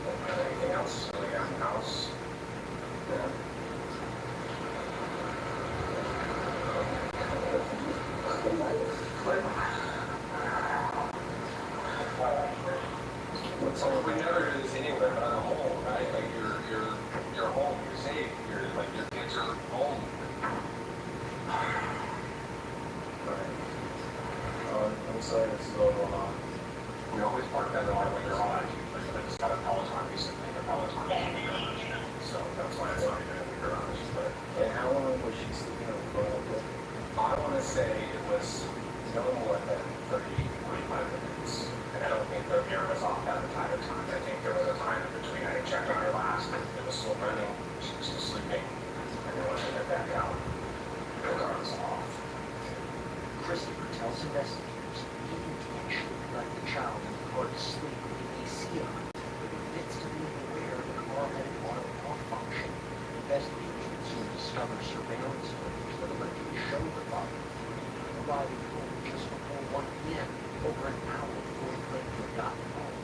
don't have anything else really out in the house. Yeah.
So we never do this anywhere but on the home, right? Like you're home, you're safe, your kids are home.
I'm sorry this is all going on.
We always park that lot when you're on. I just got a Peloton recently, the Peloton is in the garage. So that's why it's not even in the garage. But
And how long was she sleeping on the phone for?
I want to say it was no more than 30, 45 minutes. And I don't think the mirror was off at the time. I think there was a time in between. I checked on her last, and it was still running. She was still sleeping. And then when I went back out, the car was off.
Christopher tells investigators he intentionally left the child in the car to sleep with the AC on, but admits to being aware the car had an auto-off function. Investigators would soon discover surveillance footage that allegedly showed the father arriving home just before 1 p.m., over an hour before he claimed to have gotten home.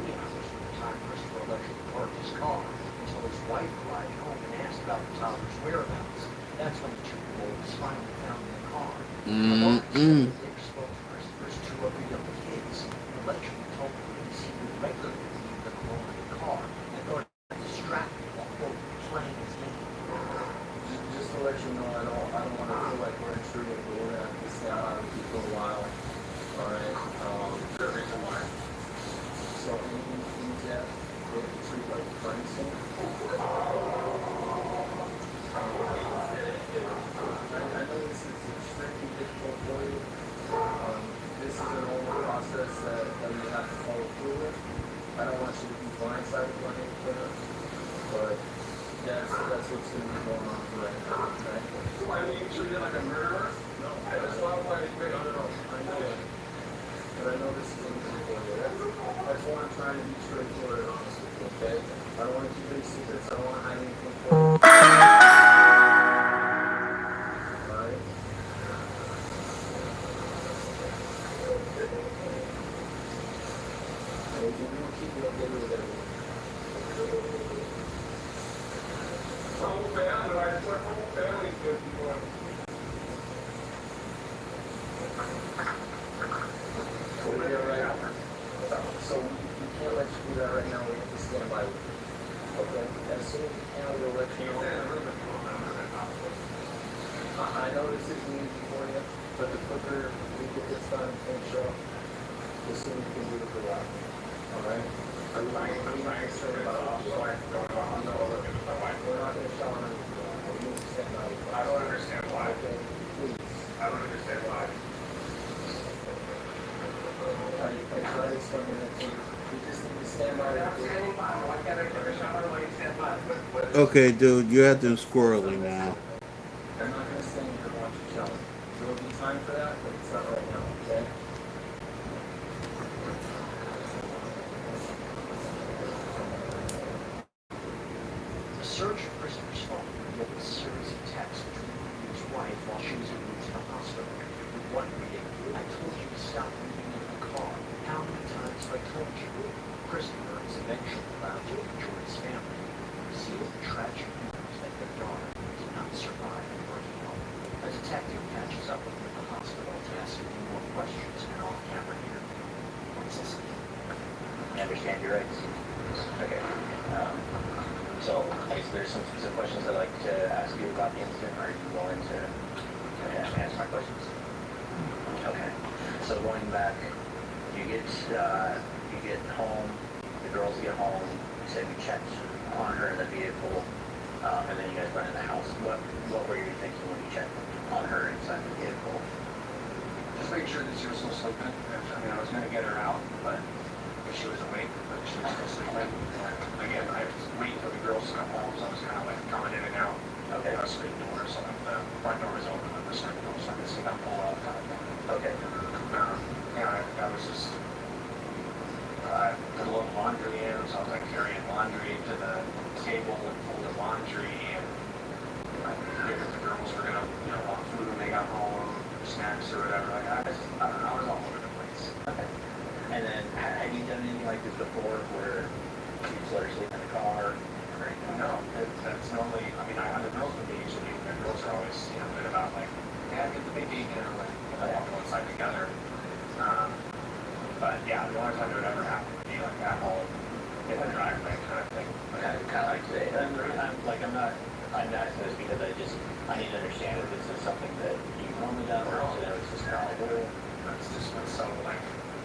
Within 3 hours from the time Christopher allegedly parked his car until his wife arrived home and asked about the toddler's whereabouts. That's when the 2-year-old was finally found in the car.
Mm-mm.
They spoke to Christopher's 2 other young kids, and allegedly told police he would regularly leave them alone in the car in order to distract them while, quote, playing his game.
Just to let you know, I don't want to feel like we're intruding, but we're gonna have to stay out of you for a while. All right. The reason why. So anything things that they treat like friends. I know this is extremely difficult for you. This is a normal process that you have to follow through with. I don't want you to be blindsided by anything, but that's what's going to be going on right now, okay?
Why do you treat it like a murderer?
No, that's not why I think, no, I know that. But I know this is difficult for you. That's why I'm trying to be straightforward and honest with you, okay? I don't want to keep any secrets. I don't want to hide anything from you. Alright? And we will keep you updated with everything.
Whole family, right? It's like whole family's good people.
So we can't let you do that right now. We have to stand by with you. Okay? As soon as we can, we'll let you know. I know this isn't easy for you, but the quicker we get this done and finish up, the sooner we can do it for that. Alright? We're not going to say about it. We're not going to shout on anything. We need to stand by with you.
I don't understand why.
Okay? Please.
I don't understand why.
I try to explain that to you. We just need to stand by with you.
Why can't I give a shout out like stand by?
Okay, dude, you're acting squirrely now.
I'm not going to stand here and watch you shout. There will be time for that, but it's not right now, okay?
The search of Christopher's phone revealed a series of texts between him and his wife while she was in the hospital. With one reading, I told you to stop leaving in the car. How many times have I told you? Christopher is eventually allowed to enjoy his family. Received the tragic news that their daughter did not survive in working home. A detective catches up with him at the hospital to ask a few more questions in an off-camera interview. Let's listen.
I understand your rights. Okay. So, I guess there's some specific questions I'd like to ask you about the incident. Are you willing to answer my questions? Okay. So going back, you get home, the girls get home, you said you checked on her in the vehicle, and then you guys went in the house. What were you thinking when you checked on her inside the vehicle?
Just make sure that she was still sleeping. I mean, I was going to get her out, but if she was awake, but she was still sleeping. Again, I was waiting for the girls to come home, so I was kind of like coming in and out.
Okay.
The screen door, so the front door was open, but the screen door, so I could see them pull out kind of thing.
Okay.
I was just, I put a little laundry in, so I was like carrying laundry to the table and folded laundry, and I figured the girls were gonna, want food when they got home, snacks or whatever. Like I was all over the place.
Okay. And then, have you done anything like this before, where you just let her sleep in the car, or anything?
No, that's normally, I mean, the girls would be usually, the girls are always, good about like, yeah, get the baby, like, walk outside together. But yeah, the only time it would ever happen would be like at home, in the driveway kind of thing.
Kind of like today. I'm asking this because I need to understand if this is something that you've normally done, or if it's just kind of like,
It's just been so like,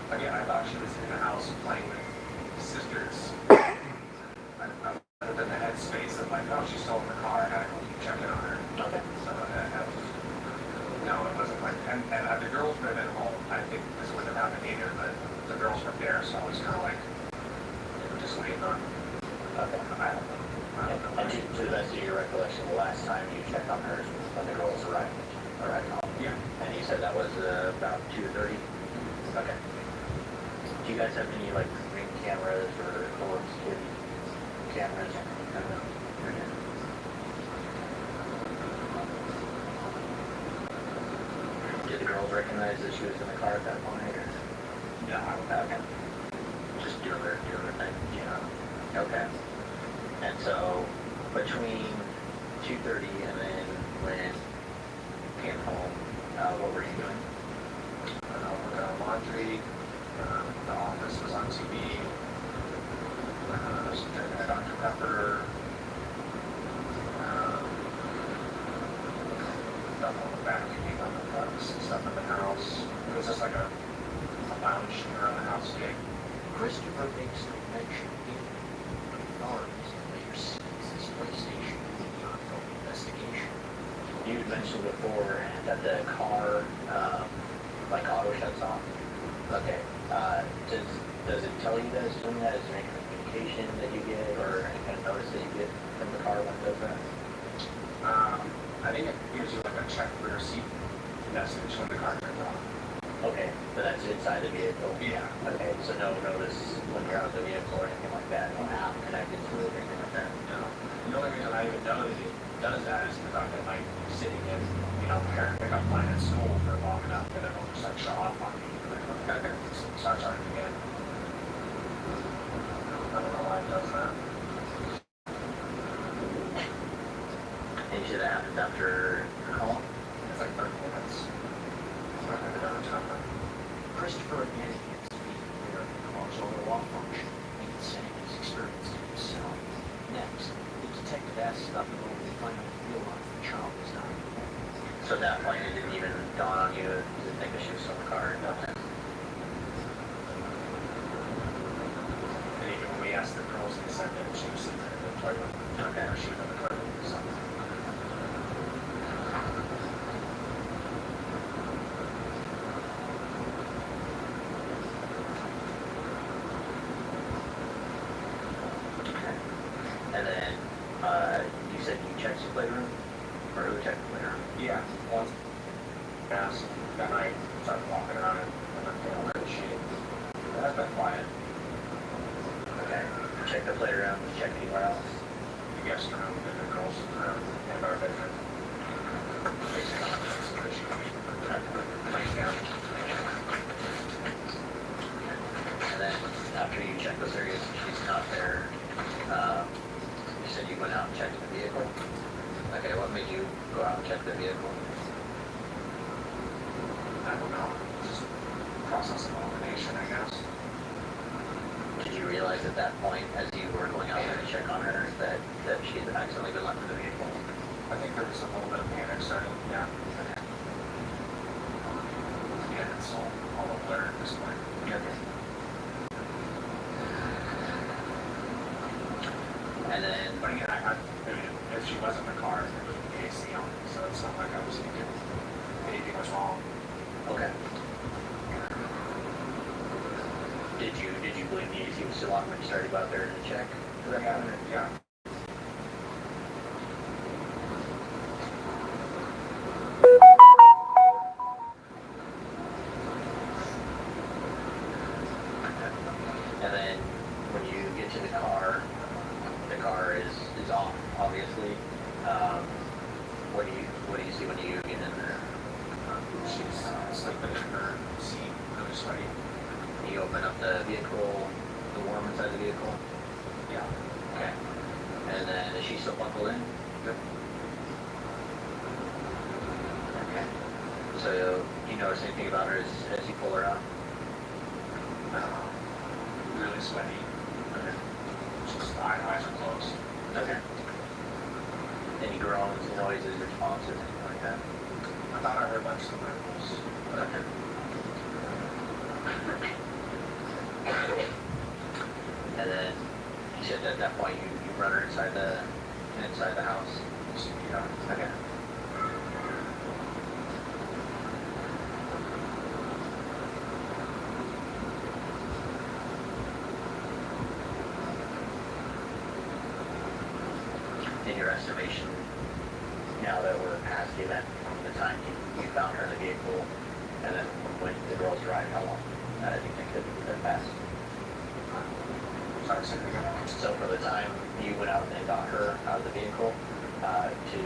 again, I thought she was in the house playing with sisters. Other than the headspace of like, oh, she's still in the car, I gotta go keep checking on her.
okay.
So no, it wasn't like, and the girls would have been home. I think this wouldn't have happened either, but the girls were there, so I was kind of like, just waiting on.
Okay.
I don't know.
And to the best of your recollection, the last time you checked on hers was when the girls arrived home?
Yeah.
And you said that was about 2:30? Okay. Do you guys have any like ring cameras or security cameras? Did the girls recognize that she was in the car at that point? Or?
Yeah,
Okay. Just doing their thing? Yeah. Okay. And so, between 2:30 and then when you came home, what were you doing?
Working on laundry, the office was on TV, I was drinking a Dr. Pepper, double vacuuming on the bugs and stuff in the house. It was just like a lounge around the house gig.
Christopher makes no mention in authorities that later seized his PlayStation in the ongoing investigation.
You had mentioned before that the car, like auto shuts off. Okay. Does it tell you that it's doing that? Is there any communication that you get or any kind of notice that you get from the car when it does that?
I think it gives you like a check for your seat message when the car turns off.
Okay, but that's inside the vehicle.
Yeah.
Okay, so no notice when you're out of the vehicle or anything like that. No app connected to it or anything like that.
You know, the only reason I even know that it does that is because I've been like sitting in, parent pickup line at school for long enough that it'll just like shut off on me. And I gotta start charging again. I don't know why it does that.
And you said that happens after how long?
It's like 30 minutes. So I have it every time.
Christopher again admits to being aware of the car's auto-off function and saying he's experienced it himself. Next, the detective asks about the moment they finally realized the child was not in the home.
So at that point, it didn't even dawn on you to think that she was still in the car.
And even when we asked the girls, they said that she was sitting there in the toilet.
Okay.
Or she was in the toilet or something.
Okay. And then you said you checked the playroom? Or who checked the playroom?
Yeah, once. Yes, then I started walking around it, and I'm feeling really shitty. It has been quiet.
Okay. Check the playroom, check anywhere else.
The guest room, and the girls' room, and our bedroom. Facing on the situation. Laying down.
And then after you check those areas, she's not there. You said you went out and checked the vehicle. Okay, what made you go out and check the vehicle?
I don't know. Just process of elimination, I guess.
Did you realize at that point, as you were going out there to check on her, that she had accidentally been left in the vehicle?
I think there was a little bit of panic starting, yeah.
Okay.
Yeah, it's all a blur at this point.
Okay. And then,
But again, I mean, if she was in the car, there was the AC on, so it's not like I was thinking anything was wrong.
okay. Did you believe the AC was still on when you started out there to check?
Yeah.
And then when you get to the car is off, obviously. What do you see when you get in there?
She's sleeping in her seat, really sweaty.
You open up the vehicle, the warm inside the vehicle.
Yeah.
Okay. And then is she still buckled in?
Yep.
Okay. So you notice anything about her as you pull her out?
Really sweaty.
Okay.
She's eyes are closed.
Okay. Any groans, noises, responses, anything like that?
I thought I heard like some ripples.
Okay. And then you said at that point you run her inside the house.
Yeah.
Okay. In your estimation, now that we're past the event, from the time you found her in the vehicle, and then when the girls arrived, how long do you think that passed?
Sorry, say it again.
So for the time you went out and got her out of the vehicle, to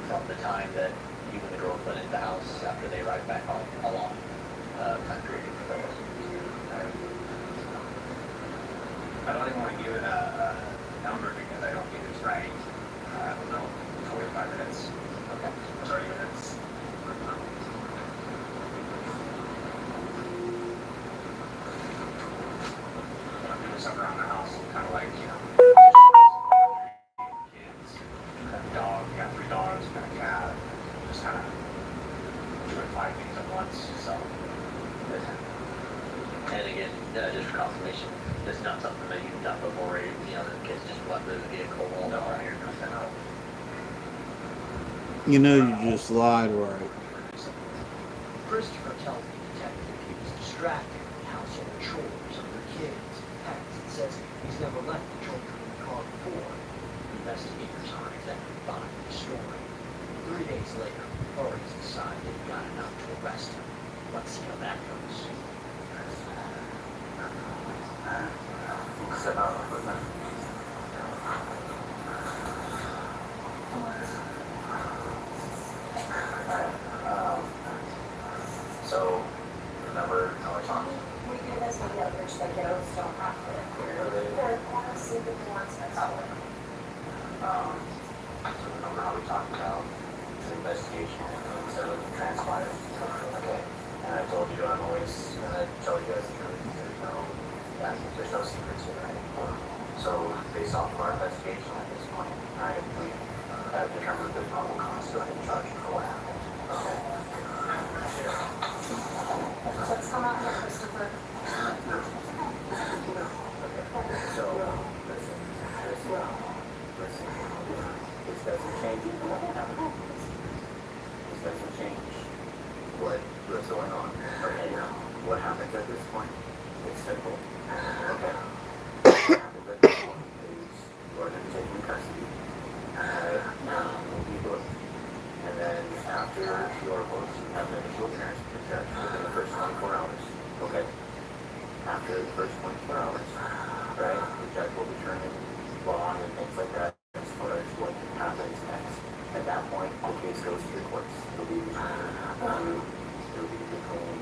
from the time that you and the girls went into the house after they arrived back home, how long time period do you think that was?
I don't even want to give it a number because I don't think it's right. I don't know, 45 minutes.
Okay. 5 things at once, so. And again, just for confirmation, this is not something that you've done before, right? The kids just left the vehicle all down here, nothing else.
You know you just lied, right?
Christopher tells the detective he was distracted with household chores, other kids, pets, and says he's never left the children in the car before. Investigators aren't exactly buying the story. 3 days later, authorities decide they've got enough to arrest him. Let's see how that goes.
So, remember how I talked?
We do this with the others, the kiddos don't have to. They're honestly the ones that's out there.
So remember how we talked about the investigation and things that would transpire? Okay. And I told you I'm always gonna tell you guys the truth. There's no secrets here, right? So based off of our investigation at this point, we have determined the probable cause to go ahead and charge you for what happened. Okay.
Let's come out here, Christopher.
So, listen. This doesn't change what happened. This doesn't change what's going on. Okay, now, what happens at this point? It's simple. Okay. What happens at this point is you're going to be taken in custody. You'll be booked. And then after your booked, you have an initial appearance with the judge within the first 24 hours. Okay? After the first 24 hours, right, the judge will determine bond and things like that as far as what happens next. At that point, the case goes to the courts. It'll be between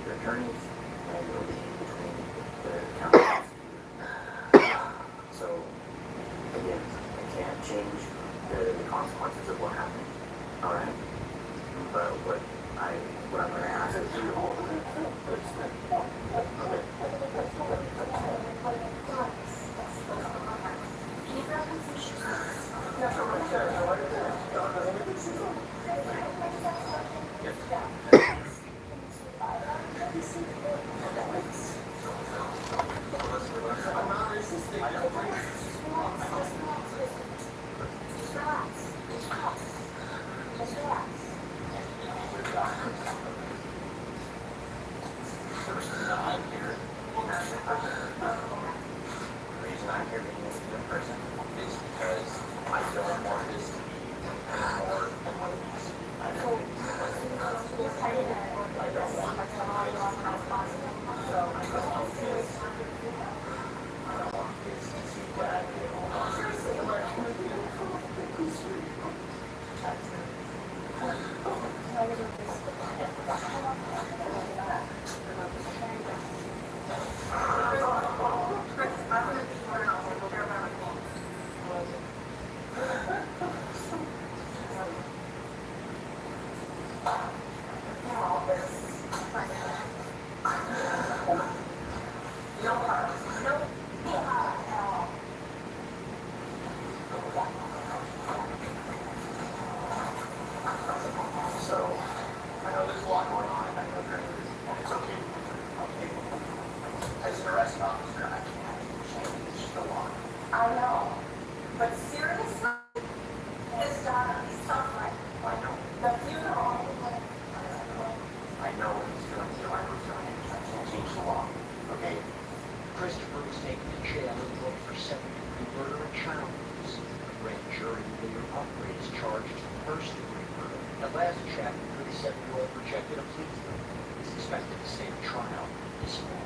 your attorneys and it'll be between the county. So, again, I can't change the consequences of what happened. Alright? But what I'm going to ask is you all.
Christopher was taken to jail and booked for second-degree murder and child abuse. The grand jury later upraised his charges for first-degree murder. At last check, the 37-year-old rejected a plea deal. He's expected to stand trial this fall.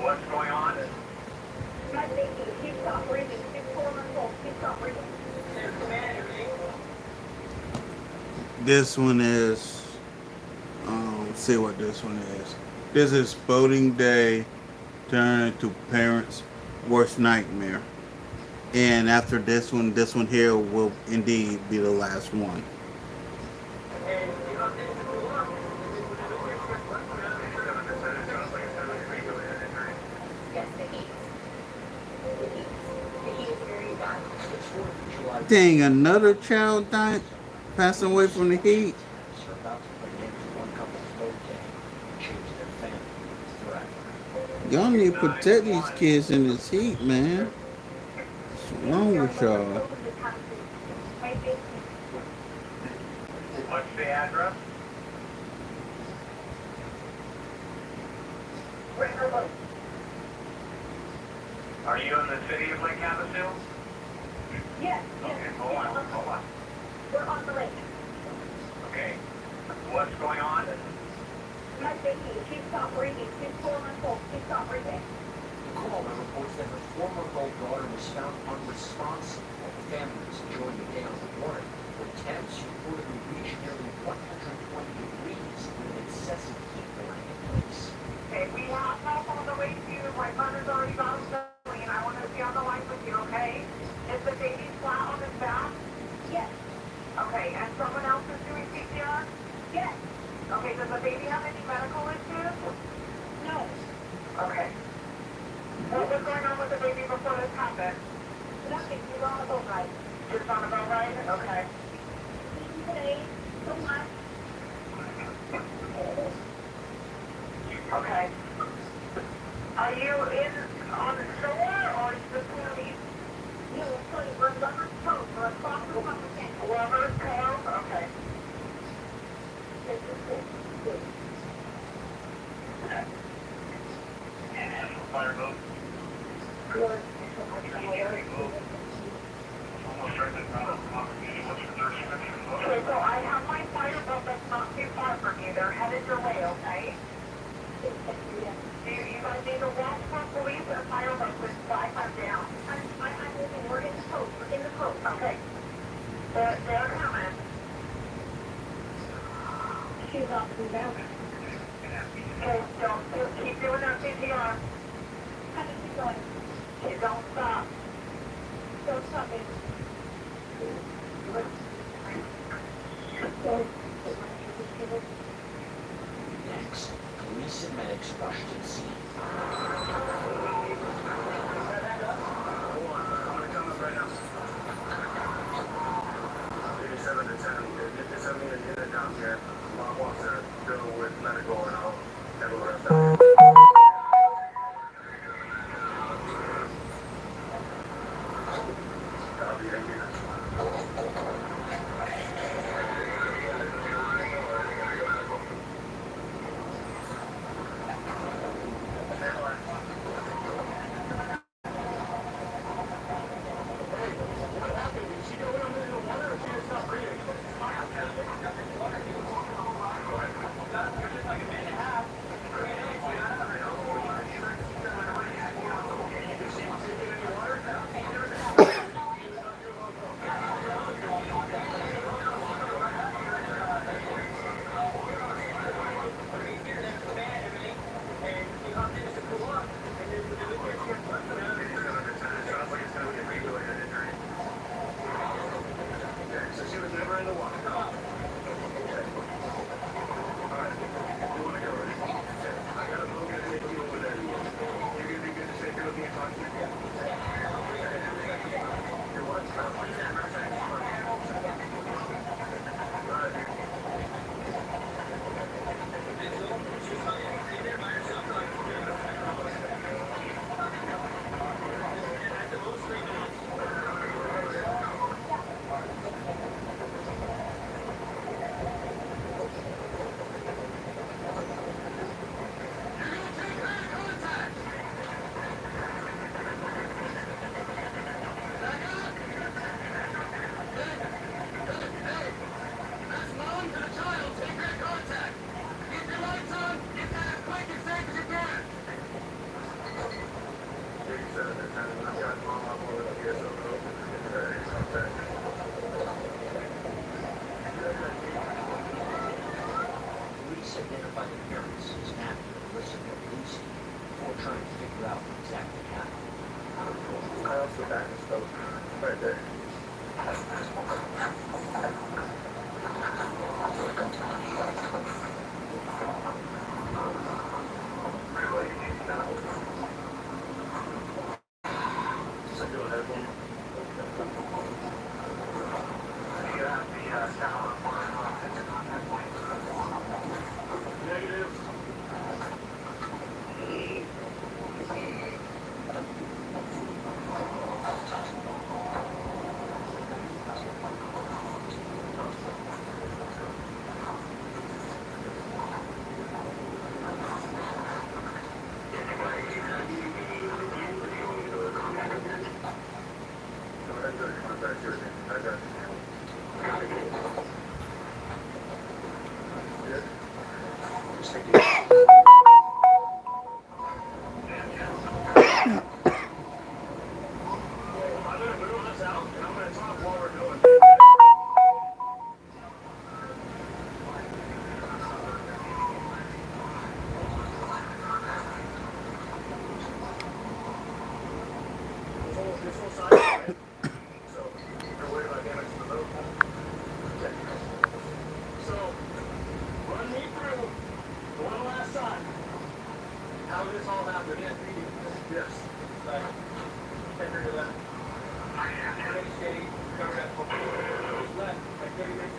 What's going on?
My baby, he's not breathing. He's 4 months old. He's not breathing.
This one is, see what this one is. This is voting day turned into parents' worst nightmare. And after this one here will indeed be the last one.
Yes, the heat. The heat is very bad.
The 4th of July
Dang, another child died, passing away from the heat.
Are about to put an end to one couple's birthday and change their family forever.
Y'all need to protect these kids in this heat, man. What's wrong with y'all?
What's the address? Are you in the city of Lake Havasu?
Yes,
Okay, hold on.
we're on the lake.
Okay. What's going on?
My baby, she stopped breathing. She's 4 months old. She stopped breathing.
The caller reports that her 4-month-old daughter was found unresponsive while the family was enjoying the day on the water. The temps reportedly reached nearly 120 degrees with an excessive heat warning in place.
Okay, we have help on the way to you. My mother's already got him going, and I want to be on the line with you, okay? Is the baby flat on his back? Yes. Okay, and someone else is doing CPR? Yes. Okay, does the baby have any medical issues? No. Okay. What was going on with the baby before this happened? Nothing. She was on a boat ride. She was on a boat ride? Okay. Today, so much. Okay. Are you in on the shore or the swimming? No, we're Lover's Cove. We're across the Cove. Lover's Cove? Okay.
Fire boat.
Good.
Almost right at what's your description?
Okay, so I have my fire boat that's not too far from you. They're headed your way, okay? Do you guys need to watch for police or fire boat with Wi-Fi down? I'm moving. We're in the coast. We're in the coast. Okay. They're coming. She's off the down. Okay, don't keep doing that CPR. How did she going? Okay, don't stop. Don't stop it.
Next, police and medics rushed to the scene. Police identified the parents as Matthew and Elizabeth Lucy before trying to figure out what exactly happened.
I also got this boat right there.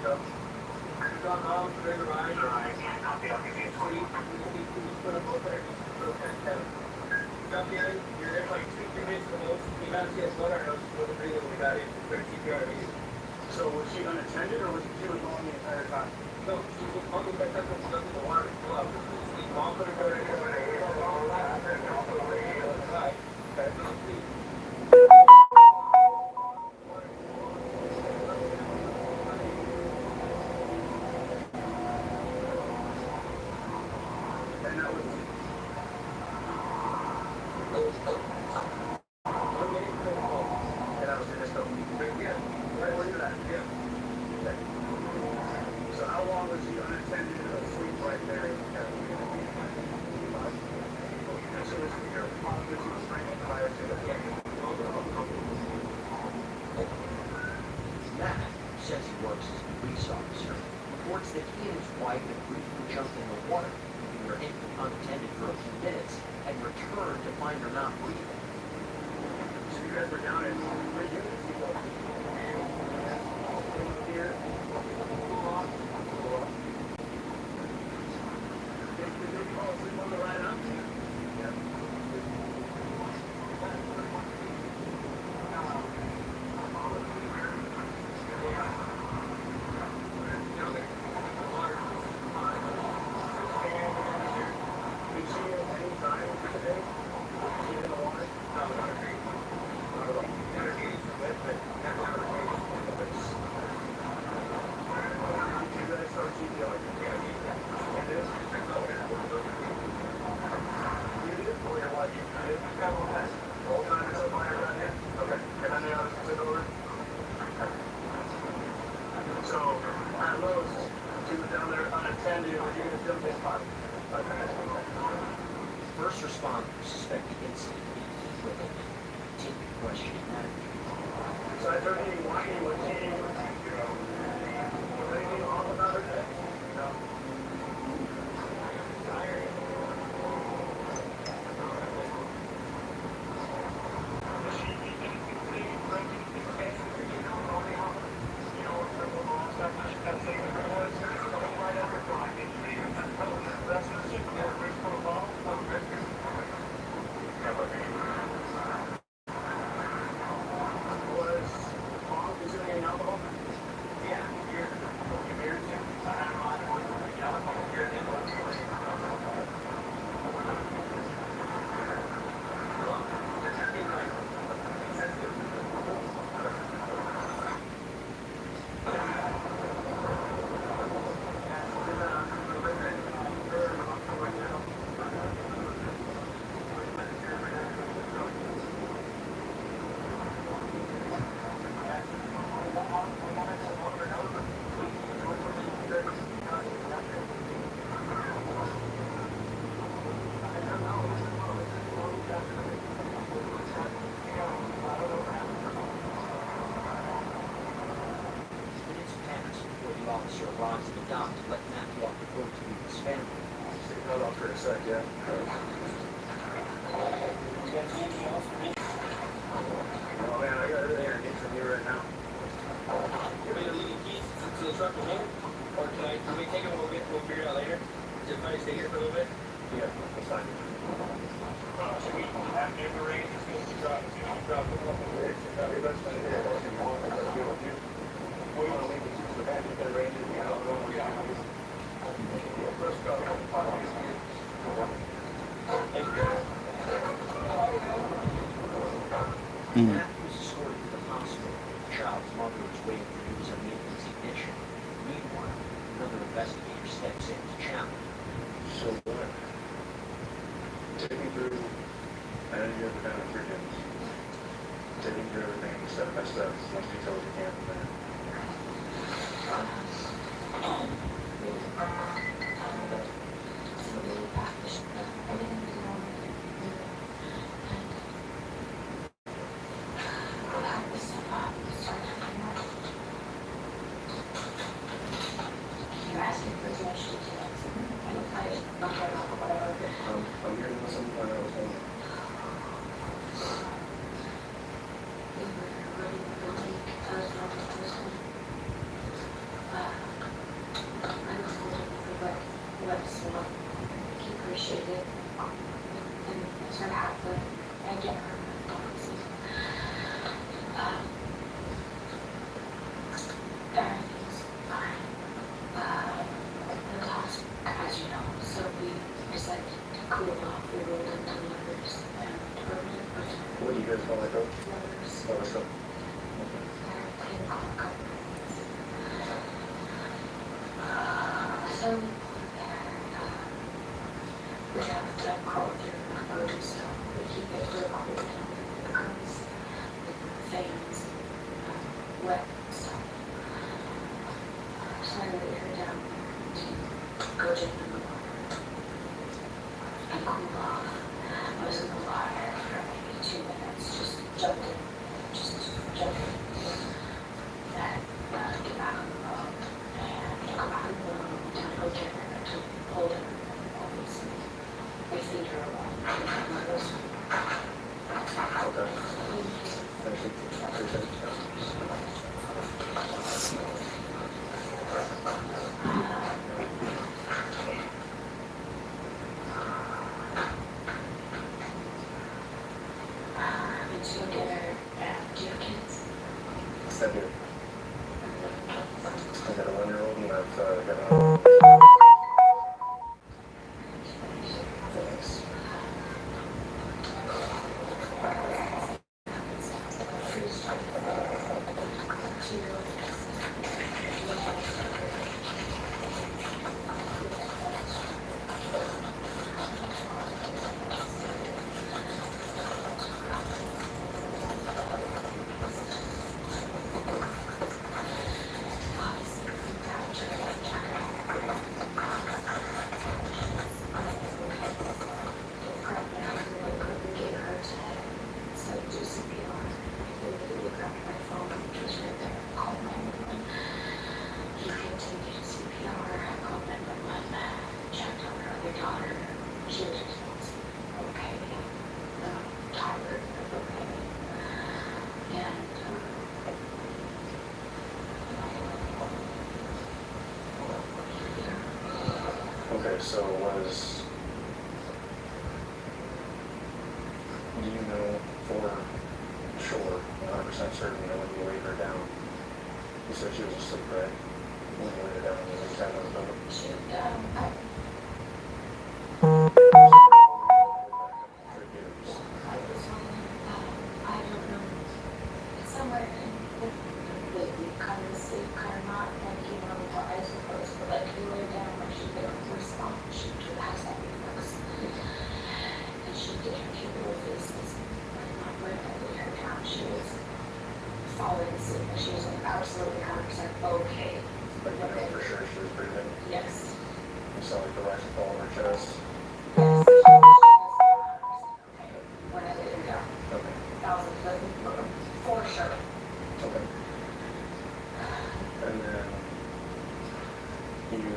go. You got mom, bring the ride. I'll be so you put them both there. Okay. Jump in, you're there for like 2-3 minutes the most. You got to see us blood our nose, wasn't breathing when we got in. Better CPR to me. So was she unattended or was she was on the entire time? No, she was on the entire time. She doesn't know water. Mom put her there. So how long was she unattended asleep right there? So was your mom that she was pregnant prior to that?
Matt says he works as a police officer. Reports that he and his wife had briefly jumped in the water and were unattended for a few minutes and returned to find her not breathing.
So you guys were down in three units? Here. Did they fall asleep on the ride up? Yeah. Did she at any time today? Was she in the water? No, not a great one. Not at all. Not a great one, but not a great one. Did you guys start CPR? Yeah, you did? You did? Or your wife? You did? The whole time there's a fire down here? Okay. And then the others took over? So, at Lowe's, she was down there unattended, or you gonna jump in pot?
First responders suspect the incident to be heat related. Continue questioning that.
So I heard any whining when she, was anything off about her day? No. Was mom consuming alcohol? Yeah, beer. Beer too? I don't know. Beer
Minutes pass before the officer arrives at the dock to let Matt walk the boat to meet his family.
Stick that off for a sec, yeah. Oh man, I got everything I need from you right now.
You want me to leave the keys to the truck with him? Or can we take them and we'll figure it out later? Is it fine to stay here for a little bit?
Yeah, that's fine.
Should we have him arrange as soon as you drop them off the bridge?
That'd be best thing to do. If you want, that's good with you. We want to leave the keys to the back, you can arrange it, you know, let's go.
Thank you.
Matt was escorted to the hospital. The child's mother was waiting for news of Nathan's ignition. Meanwhile, another investigator steps in to challenge.
So what? Take me through, I know you guys are down in 3 units. Take me through everything step by step, as much detail as you can from there.
You're asking for too much detail.
I'm here to listen, I know what's going on.
We were really, really, So, we have to crawl through the road stuff. We keep it for all the girls, fans, wet stuff. So I laid her down to go jump in the water and cool off. I was in the water for maybe 2 minutes, just jumping. Then get back on the boat and go back on the boat down to go get her to hold her. Obviously, we feed her along.
Okay. Thank you. Appreciate it.
Did you get her do you have kids?
I do. I got a 1-year-old and I've got a... Thanks. Okay, so do you know for sure, 100% certain that when you laid her down, you said she was asleep, right? When you laid her down, you laid down on the boat?
I don't know. It's somewhere in the kind of sleep, kind of not like you know with her eyes closed, but like you lay down like she did her respond. She has that reflex. And she did her cute little faces. And not when I laid her down, she was falling asleep. And she was like absolutely 100% okay.
But you know for sure she was breathing?
Yes.
You saw like the light fall on her chest?
Yes. Okay. When I laid her down.
Okay.
1,000%. For sure.
Okay. And then and it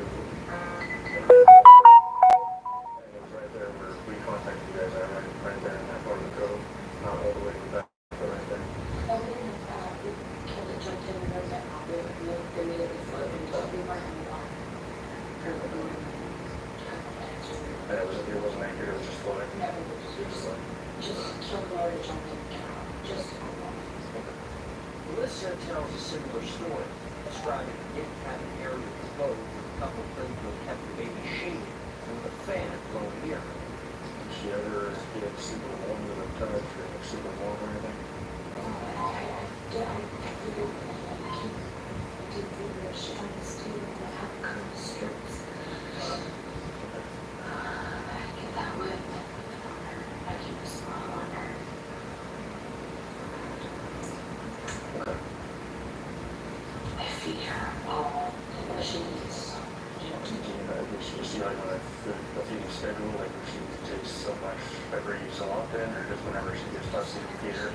was right there where we contacted you guys at, right there in that part of the cove, not all the way back, but right there.
And we didn't, we killed it, jumped in the road that we immediately floated into we weren't in the water. For the balloon.
And it wasn't anchored, it was just floating.
No, we just killed the water, jumped in, and out. Just
Melissa tells a similar story, describing the cabin area of the boat where the couple claimed to have kept the baby shaded and with a fan blowing near her.
Did she ever get super warm with a touch or super warm or anything? Did she like on a feeding schedule, like if she takes so much every so often, or just whenever she gets fussy to feed her?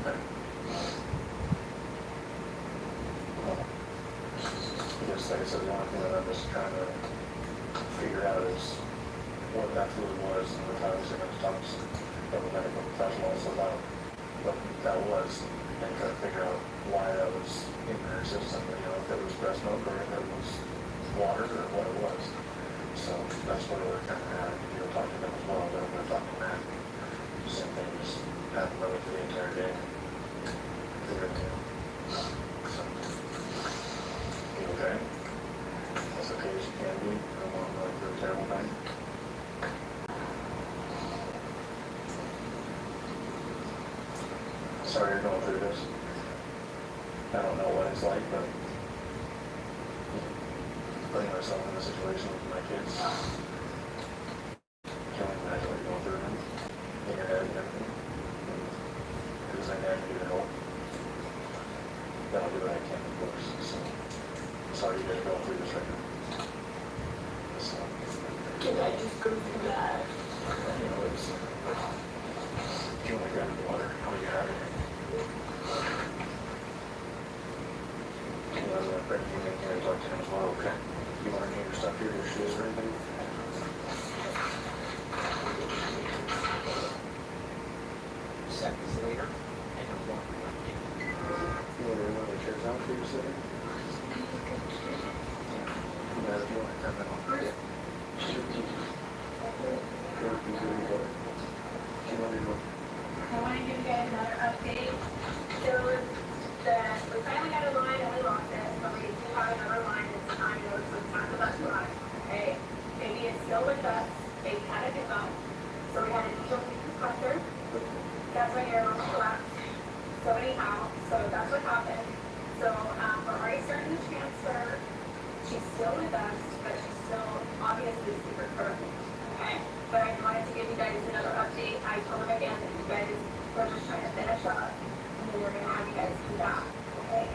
Okay. I guess, like I said, the only thing that I'm just trying to figure out is what that fluid was, and with obviously going to talk to some medical professionals about what that was, and try to figure out why that was in her system, you know, if it was breast milk or if it was water or what it was. So that's where we're kind of at. You'll talk to them as well, but I'm going to talk to Matt. Same thing, just have him run it for the entire day. Figure it out. So, you okay? As okay as you can be. I don't want to go through a terrible night. Sorry you're going through this. I don't know what it's like, but putting myself in a situation with my kids, can't imagine what you're going through in your head and everything. Because I never do help. Then I'll do what I can, of course. So, sorry you guys are going through this right now. So,
Can I just go through that?
you know, it's, if you want to grab the water, I'll get out of here. You know, I'm going to make here and talk to him as well, okay? You want any of your stuff here, your shoes or anything?
Seconds later, and a walker update.
You want one of the chairs out for you, sitting? Yeah, if you want to turn that on. Yeah.
I want to give you guys another update. So we finally got a line and we lost it, but we do have another line this time. So it's not the bus line. Okay, Baby is still with us. Baby had a hiccup, so we had an initial compressor. That's when your alarm collapsed. So anyhow, so that's what happened. So we're already starting to transfer. She's still with us, but she's still obviously super critical. Okay, but I wanted to give you guys another update. I told them again that you guys were just trying to finish up, and then we're gonna have you guys come back. Okay.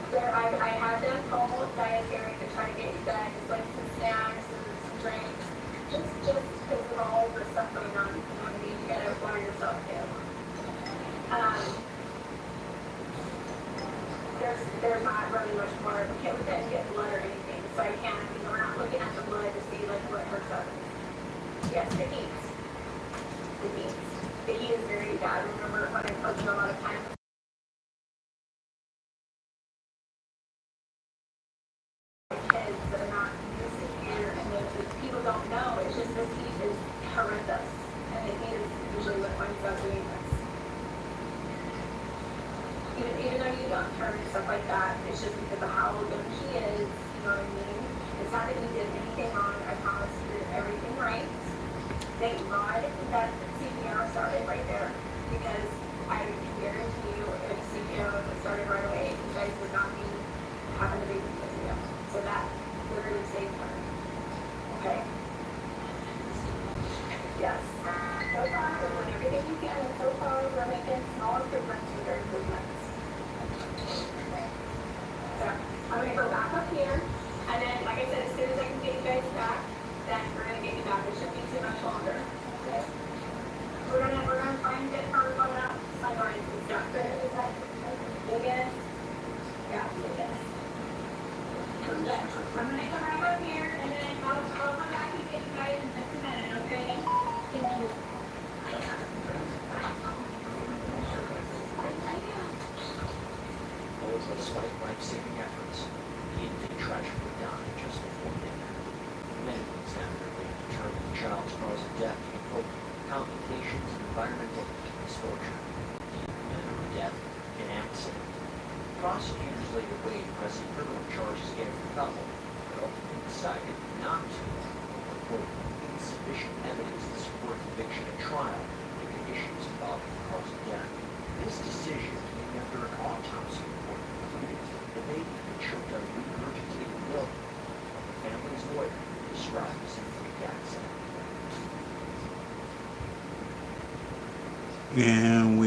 There, I had them call dietary to try to get you guys like some snacks and some drinks, just because of all the stuff going on. You know what I mean? You gotta water yourself too. There's not really much more. We can't look at and get blood or anything, so I can't. You know, we're not looking at the blood to see like what hurts us. Yes, the heat. The heat. The heat is very bad. Remember when I told you a lot of times. Kids that are not used to here, and the people don't know. It's just this heat is horrendous, and the heat is usually what winds up doing this. Even though you don't turn and stuff like that, it's just because of how young he is, you know what I mean? It's not that he did anything wrong. I promise he did everything right. Thank God that CPR started right there, because I guarantee you if CPR wasn't started right away, you guys would not be having the baby with you. So that literally saved her. Okay? Yes. So far, we're doing everything we can, and so far we're making small improvements with their improvements. So I'm gonna go back up here, and then, like I said, as soon as I can get you guys back, then we're gonna get you back. It shouldn't be too much longer. Okay? We're gonna try and get her going up. Sunrise and stuff. Is that biggest? Yeah, biggest. Okay. I'm gonna come right up here, and then I'll come back and get you guys in just a minute, okay? Thank you.
Despite life-saving efforts, the infant tragically died just before dinner. Many weeks after they determined the child's cause of death to be quote, complications of environmental exposure, manner of death, and accident. Prosecutors later weighed pressing criminal charges against the couple, but ultimately decided not to, quote, insufficient evidence to support conviction at trial due to issues involving the cause of death. This decision came after an autopsy report concluded the baby had choked on regurgitated milk. The family's lawyer described as a freak accident.
And we